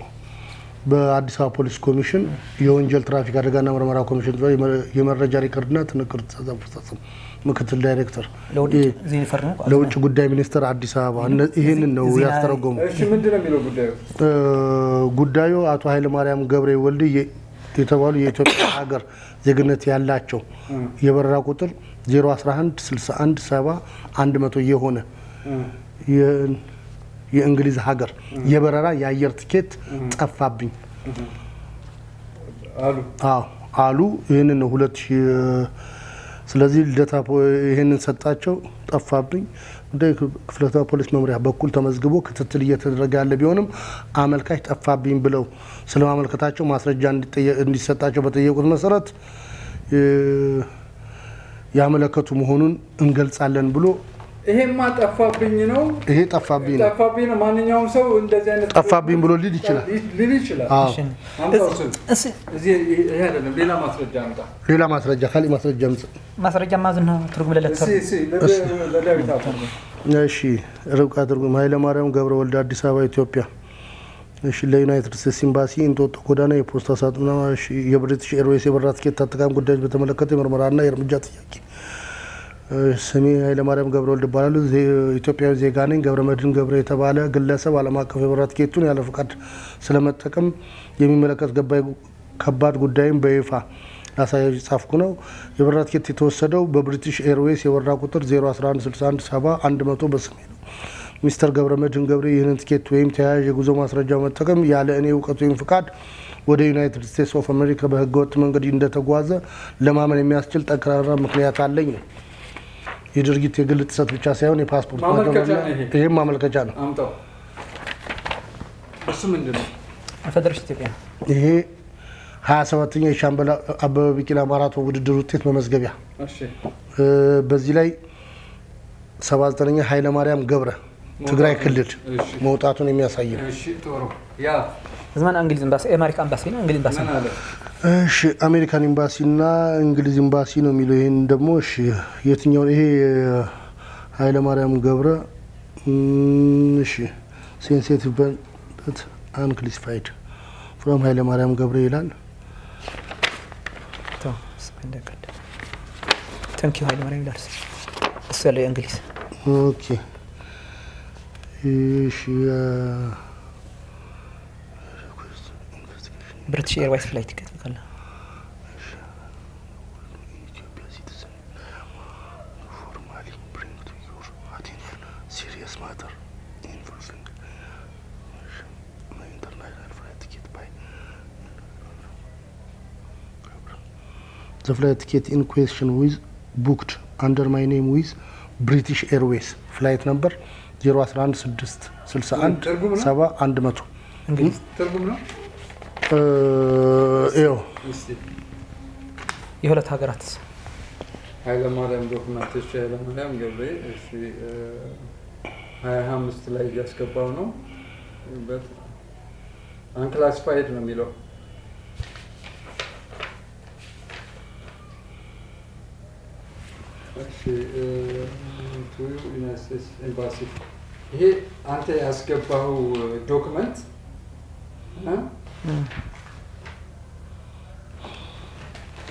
በአዲስ አበባ ፖሊስ ኮሚሽን የወንጀል ትራፊክ አደጋና ምርመራ ኮሚሽን የመረጃ ሪከርድና ትንክርት ተጻፈ ምክትል ዳይሬክተር ለውጭ ጉዳይ ሚኒስተር አዲስ አበባ ይሄንን ነው ያስተረጎሙ እሺ ምንድነው የሚለው ጉዳዩ አቶ ኃይለ ማርያም ገብረ ወልድ የተባሉ የኢትዮጵያ ሀገር ዜግነት ያላቸው የበረራ ቁጥር 011 61 70 100 የሆነ የእንግሊዝ ሀገር የበረራ የአየር ትኬት ጠፋብኝ አሉ ይሄንን ነው 2000 ስለዚህ ለታ ይሄንን ሰጣቸው ጠፋብኝ እንደ ክፍለታ ፖሊስ መምሪያ በኩል ተመዝግቦ ክትትል እየተደረገ ያለ ቢሆንም አመልካች ጠፋብኝ ብለው ስለማመልከታቸው ማስረጃ እንዲሰጣቸው በጠየቁት መሰረት ያመለከቱ መሆኑን እንገልጻለን ብሎ ይሄማ ጠፋብኝ ነው ይሄ ጠፋብኝ ነው ማንኛውም ሰው እንደዚህ አይነት ጠፋብኝ ብሎ ሊል ይችላል እዚህ ይሄ አይደለም ሌላ ማስረጃ አምጣ ሌላ ማስረጃ ካሊ ማስረጃ ማዝና ትርጉም ለለክተር ለዳዊት አፈር እሺ ርብቃ ትርጉም ኃይለ ማርያም ገብረ ወልድ አዲስ አበባ ኢትዮጵያ እሺ ለዩናይትድ ስቴትስ ኤምባሲ እንጦጦ ጎዳና የፖስታ ሳጥንና እሺ የብሪቲሽ ኤርዌይስ የበረራ ትኬት አጠቃቀም ጉዳዮች በተመለከተ የምርመራና የእርምጃ ጥያቄ ስሜ ኃይለ ማርያም ገብረ ወልድ ይባላል ኢትዮጵያዊ ዜጋ ነኝ ገብረ መድህን ገብረ የተባለ ግለሰብ ዓለም አቀፍ የበረራ ትኬቱን ያለ ፍቃድ ስለመጠቀም የሚመለከት ከባድ ጉዳይም በይፋ አሳያጅ ጻፍኩ ነው የበረራ ትኬት የተወሰደው በብሪቲሽ ኤርዌይስ የበረራ ቁጥር 0116170 በስሜ ነው ሚስተር ገብረ መድህን ገብረ ይህንን ትኬት ወይም ተያያዥ የጉዞ ማስረጃ መጠቀም ያለ እኔ እውቀት ወይም ፍቃድ ወደ ዩናይትድ ስቴትስ ኦፍ አሜሪካ በህገወጥ መንገድ እንደተጓዘ ለማመን የሚያስችል ጠንካራ ምክንያት አለኝ ነው የድርጊት የግል ጥሰት ብቻ ሳይሆን የፓስፖርት ይሄም ማመልከቻ ነው አምጣው እሱ ምንድነው ፌደሬሽን ኢትዮጵያ ይሄ 27ኛ የሻምበል አበበ ቢቂላ ማራቶን ውድድር ውጤት መመዝገቢያ። እሺ በዚህ ላይ 79ኛ ኃይለ ማርያም ገብረ ትግራይ ክልል መውጣቱን የሚያሳይ ነው። እሺ ጥሩ ያ زمان انجليز امباسي امريكا امباسي انجليز امباسي እሺ አሜሪካን ኤምባሲና እንግሊዝ ኤምባሲ ነው የሚለው። ይሄን ደግሞ እሺ የትኛው ይሄ ኃይለ ማርያም ገብረ እሺ ሴንሲቲቭ በት አንክሊሲፋይድ ፍሮም ኃይለ ማርያም ገብረ ይላል። ቶ ስፔንደከል ታንክ ዩ ኃይለ ማርያም ዳርስ እሱ ያለው እንግሊዝ ኦኬ እሺ بريتش ايرويز فلايت تيكت كلها Ethiopia citizen formally bring to your attention serious matter involving my international flight ticket by the flight ticket in question was booked under my name with British Airways flight number 0116617100 እንግሊዝ ትርጉም ነው የሁለት ሀገራት ኃይለ ማርያም ዶክመንቶች ኃይለ ማርያም ገብሬ እሺ 25 ላይ ያስገባው ነው በት አንክላሲፋይድ ነው የሚለው እሺ ቱ ዩናይትድ ኤምባሲ ይሄ አንተ ያስገባው ዶክመንት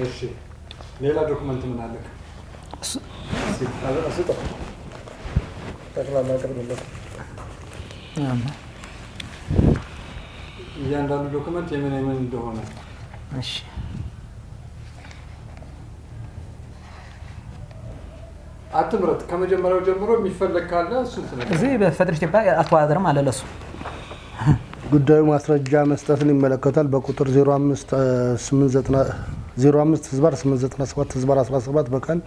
እሺ ሌላ ዶክመንት ምን አለ? እሱ ጠቅላላ አቅርብለት። እያንዳንዱ ዶክመንት የምን እንደሆነ እሺ አትምረጥ። ከመጀመሪያው ጀምሮ የሚፈልግ ካለ እሱ ትነግረኝ። እዚህ በፌደራል ኢትዮጵያ አተዋደርም አለ ለሱ ጉዳዩ ማስረጃ መስጠትን ይመለከታል። በቁጥር 05/897 በቀን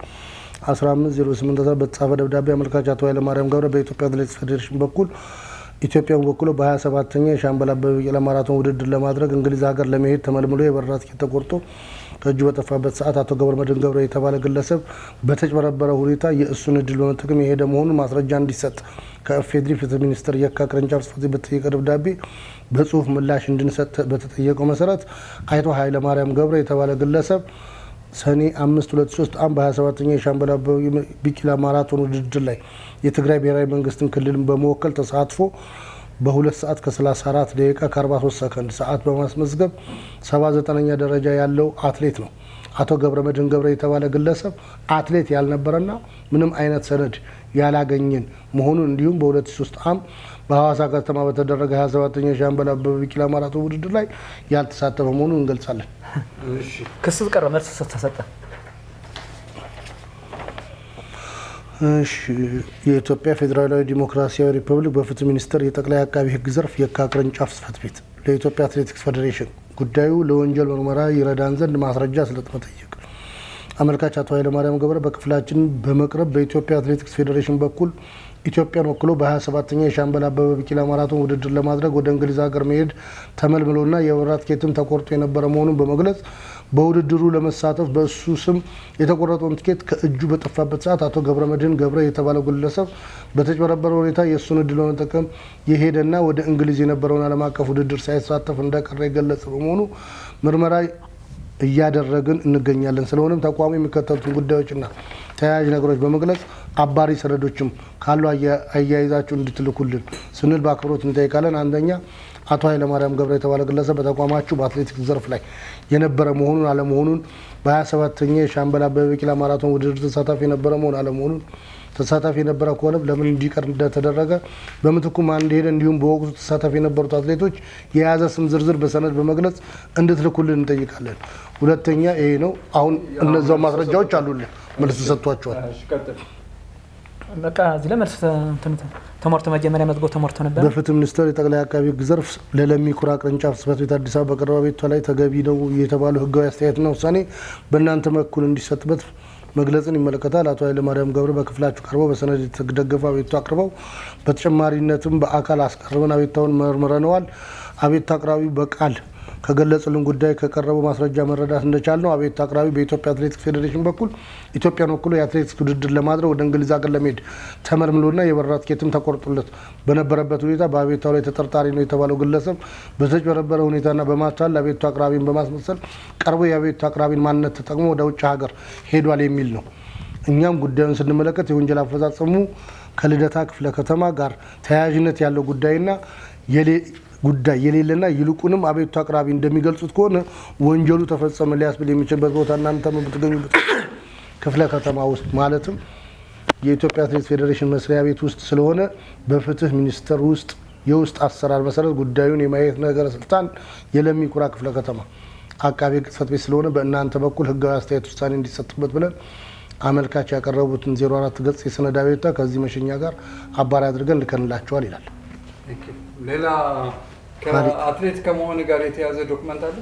15/08 በተጻፈ ደብዳቤ አመልካች አቶ ኃይለ ማርያም ገብረ በኢትዮጵያ አትሌቲክስ ፌዴሬሽን በኩል ኢትዮጵያን ወክሎ በ27ኛ የሻምበል አበበ ቢቂላ ማራቶን ውድድር ለማድረግ እንግሊዝ ሀገር ለመሄድ ተመልምሎ የበረራ ትኬት ተቆርጦ ከእጁ በጠፋበት ሰዓት አቶ ገብረመድህን ገብረ የተባለ ግለሰብ በተጭበረበረ ሁኔታ የእሱን እድል በመጠቀም የሄደ መሆኑን ማስረጃ እንዲሰጥ ከኢፌዴሪ ፍትህ ሚኒስቴር የካ ቅርንጫፍ ጽሕፈት ቤት በተጠየቀ ደብዳቤ በጽሁፍ ምላሽ እንድንሰጥ በተጠየቀው መሰረት አቶ ኃይለ ማርያም ገብረ የተባለ ግለሰብ ሰኔ 5/2003 በ27ኛ የሻምበል አበበ ቢቂላ ማራቶን ውድድር ላይ የትግራይ ብሔራዊ መንግስትን ክልልን በመወከል ተሳትፎ በ2 ሰዓት ከ34 ደቂቃ ከ43 ሰከንድ ሰዓት በማስመዝገብ 79ኛ ደረጃ ያለው አትሌት ነው። አቶ ገብረመድህን ገብረ የተባለ ግለሰብ አትሌት ያልነበረና ምንም አይነት ሰነድ ያላገኘን መሆኑን እንዲሁም በ2003 በሐዋሳ ከተማ በተደረገ 27ኛ የሻምበል አበበ ቢቂላ ማራቶን ውድድር ላይ ያልተሳተፈ መሆኑን እንገልጻለን። እሺ ክስ ቀረ መልስ ተሰጠ። እሺ የኢትዮጵያ ፌዴራላዊ ዲሞክራሲያዊ ሪፐብሊክ በፍትህ ሚኒስቴር የጠቅላይ አቃቢ ህግ ዘርፍ የካ ቅርንጫፍ ጽሕፈት ቤት ለኢትዮጵያ አትሌቲክስ ፌዴሬሽን ጉዳዩ ለወንጀል ምርመራ ይረዳን ዘንድ ማስረጃ ስለመጠየቅ አመልካች አቶ ኃይለ ማርያም ገብረ በክፍላችን በመቅረብ በኢትዮጵያ አትሌቲክስ ፌዴሬሽን በኩል ኢትዮጵያን ወክሎ በ27ኛ የሻምበል አበበ ቢቂላ ማራቶን ውድድር ለማድረግ ወደ እንግሊዝ ሀገር መሄድ ተመልምሎና የበረራ ትኬትም ተቆርጦ የነበረ መሆኑን በመግለጽ በውድድሩ ለመሳተፍ በእሱ ስም የተቆረጠውን ትኬት ከእጁ በጠፋበት ሰዓት አቶ ገብረመድህን ገብረ የተባለው ግለሰብ በተጭበረበረ ሁኔታ የእሱን እድል በመጠቀም የሄደና ወደ እንግሊዝ የነበረውን ዓለም አቀፍ ውድድር ሳይሳተፍ እንደቀረ የገለጸ በመሆኑ ምርመራ እያደረግን እንገኛለን። ስለሆነም ተቋሙ የሚከተሉትን ጉዳዮችና ተያያዥ ነገሮች በመግለጽ አባሪ ሰነዶችም ካሉ አያይዛችሁ እንድትልኩልን ስንል በአክብሮት እንጠይቃለን። አንደኛ አቶ ኃይለ ማርያም ገብረ የተባለ ግለሰብ በተቋማችሁ በአትሌቲክስ ዘርፍ ላይ የነበረ መሆኑን አለመሆኑን፣ በ27ኛ የሻምበል አበበ ቢቂላ ማራቶን ውድድር ተሳታፊ የነበረ መሆኑን አለመሆኑን፣ ተሳታፊ የነበረ ከሆነ ለምን እንዲቀር እንደተደረገ፣ በምትኩ ማን እንደሄደ፣ እንዲሁም በወቅቱ ተሳታፊ የነበሩት አትሌቶች የያዘ ስም ዝርዝር በሰነድ በመግለጽ እንድትልኩልን እንጠይቃለን። ሁለተኛ ይሄ ነው። አሁን እነዛው ማስረጃዎች አሉልን፣ መልስ ተሰጥቷቸዋል። በቃ እዚህ ለመልስ ተሞርቶ መጀመሪያ መዝገቡ ተሞርቶ ነበር። በፍትህ ሚኒስቴር የጠቅላይ አቃቢ ህግ ዘርፍ ለለሚ ኩራ ቅርንጫፍ ጽሕፈት ቤት አዲስ አበባ በቀረበ ቤቷ ላይ ተገቢ ነው የተባለው ህጋዊ አስተያየትና ውሳኔ በእናንተ በኩል እንዲሰጥበት መግለጽን ይመለከታል። አቶ ኃይለ ማርያም ገብረ በክፍላችሁ ቀርበው በሰነድ የተደገፈ አቤቱታ አቅርበው በተጨማሪነትም በአካል አስቀርበን አቤቱታውን መርምረነዋል። አቤቱታ አቅራቢው በቃል ከገለጹልን ጉዳይ ከቀረበው ማስረጃ መረዳት እንደቻልነው አቤቱታ አቅራቢ በኢትዮጵያ አትሌቲክስ ፌዴሬሽን በኩል ኢትዮጵያን ወክሎ የአትሌቲክስ ውድድር ለማድረግ ወደ እንግሊዝ ሀገር ለመሄድ ተመልምሎና የበረራ ትኬትም ተቆርጦለት በነበረበት ሁኔታ በአቤቱታው ላይ ተጠርጣሪ ነው የተባለው ግለሰብ በተጭበረበረ ሁኔታና በማታለል አቤቱታ አቅራቢን በማስመሰል ቀርቦ የአቤቱታ አቅራቢን ማንነት ተጠቅሞ ወደ ውጭ ሀገር ሄዷል የሚል ነው። እኛም ጉዳዩን ስንመለከት የወንጀል አፈጻጸሙ ከልደታ ክፍለ ከተማ ጋር ተያያዥነት ያለው ጉዳይና ጉዳይ የሌለና ይልቁንም አቤቱታ አቅራቢ እንደሚገልጹት ከሆነ ወንጀሉ ተፈጸመ ሊያስብል የሚችልበት ቦታ እናንተ የምትገኙበት ክፍለ ከተማ ውስጥ ማለትም የኢትዮጵያ አትሌቲክስ ፌዴሬሽን መስሪያ ቤት ውስጥ ስለሆነ በፍትህ ሚኒስቴር ውስጥ የውስጥ አሰራር መሰረት ጉዳዩን የማየት ነገረ ስልጣን የለሚ ኩራ ክፍለ ከተማ አቃቤ ጽሕፈት ቤት ስለሆነ በእናንተ በኩል ህጋዊ አስተያየት ውሳኔ እንዲሰጥበት ብለን አመልካች ያቀረቡትን 04 ገጽ የሰነድ አቤቱታ ከዚህ መሸኛ ጋር አባሪ አድርገን ልከንላቸዋል ይላል። ሌላ ከአትሌት ከመሆን ጋር የተያዘ ዶክመንት አለ?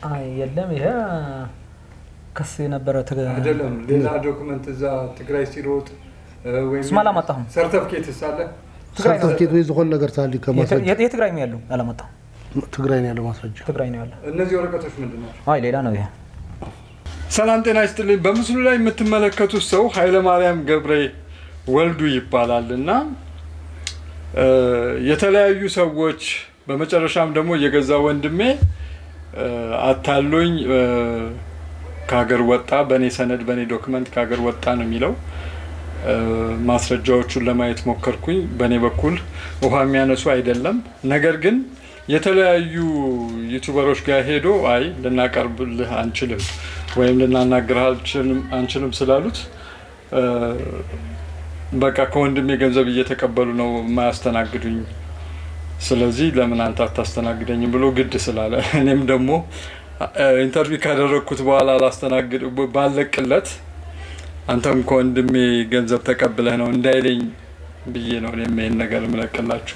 አይ የለም። ይሄ ከስ የነበረ አይደለም። ሌላ ዶክመንት እዛ ትግራይ ሲሮጥ ወይም ስማላ ማጣሁ ሰርቲፊኬት ሳለ ሰርቲፊኬት ወይ ዝሆን ነገር ታሊ ከማስረጃ የትግራይ ነው ያለው አላመጣሁ። ትግራይ ነው ያለው ማስረጃ ትግራይ ነው ያለው። እነዚህ ወረቀቶች ምንድነው? አይ ሌላ ነው ይሄ። ሰላም ጤና ይስጥልኝ። በምስሉ ላይ የምትመለከቱት ሰው ኃይለ ማርያም ገብሬ ወልዱ ይባላልና የተለያዩ ሰዎች በመጨረሻም ደግሞ የገዛ ወንድሜ አታሉኝ ከሀገር ወጣ፣ በኔ ሰነድ በኔ ዶክመንት ከሀገር ወጣ ነው የሚለው። ማስረጃዎቹን ለማየት ሞከርኩኝ። በኔ በኩል ውሃ የሚያነሱ አይደለም። ነገር ግን የተለያዩ ዩቲዩበሮች ጋር ሄዶ አይ ልናቀርብልህ አንችልም ወይም ልናናግርህ አንችልም ስላሉት በቃ ከወንድሜ ገንዘብ እየተቀበሉ ነው የማያስተናግዱኝ፣ ስለዚህ ለምን አንተ አታስተናግደኝም ብሎ ግድ ስላለ እኔም ደግሞ ኢንተርቪው ካደረግኩት በኋላ ላስተናግድ ባለቅለት አንተም ከወንድሜ ገንዘብ ተቀብለህ ነው እንዳይለኝ ብዬ ነው እኔም ይሄን ነገር የምለቅላችሁ።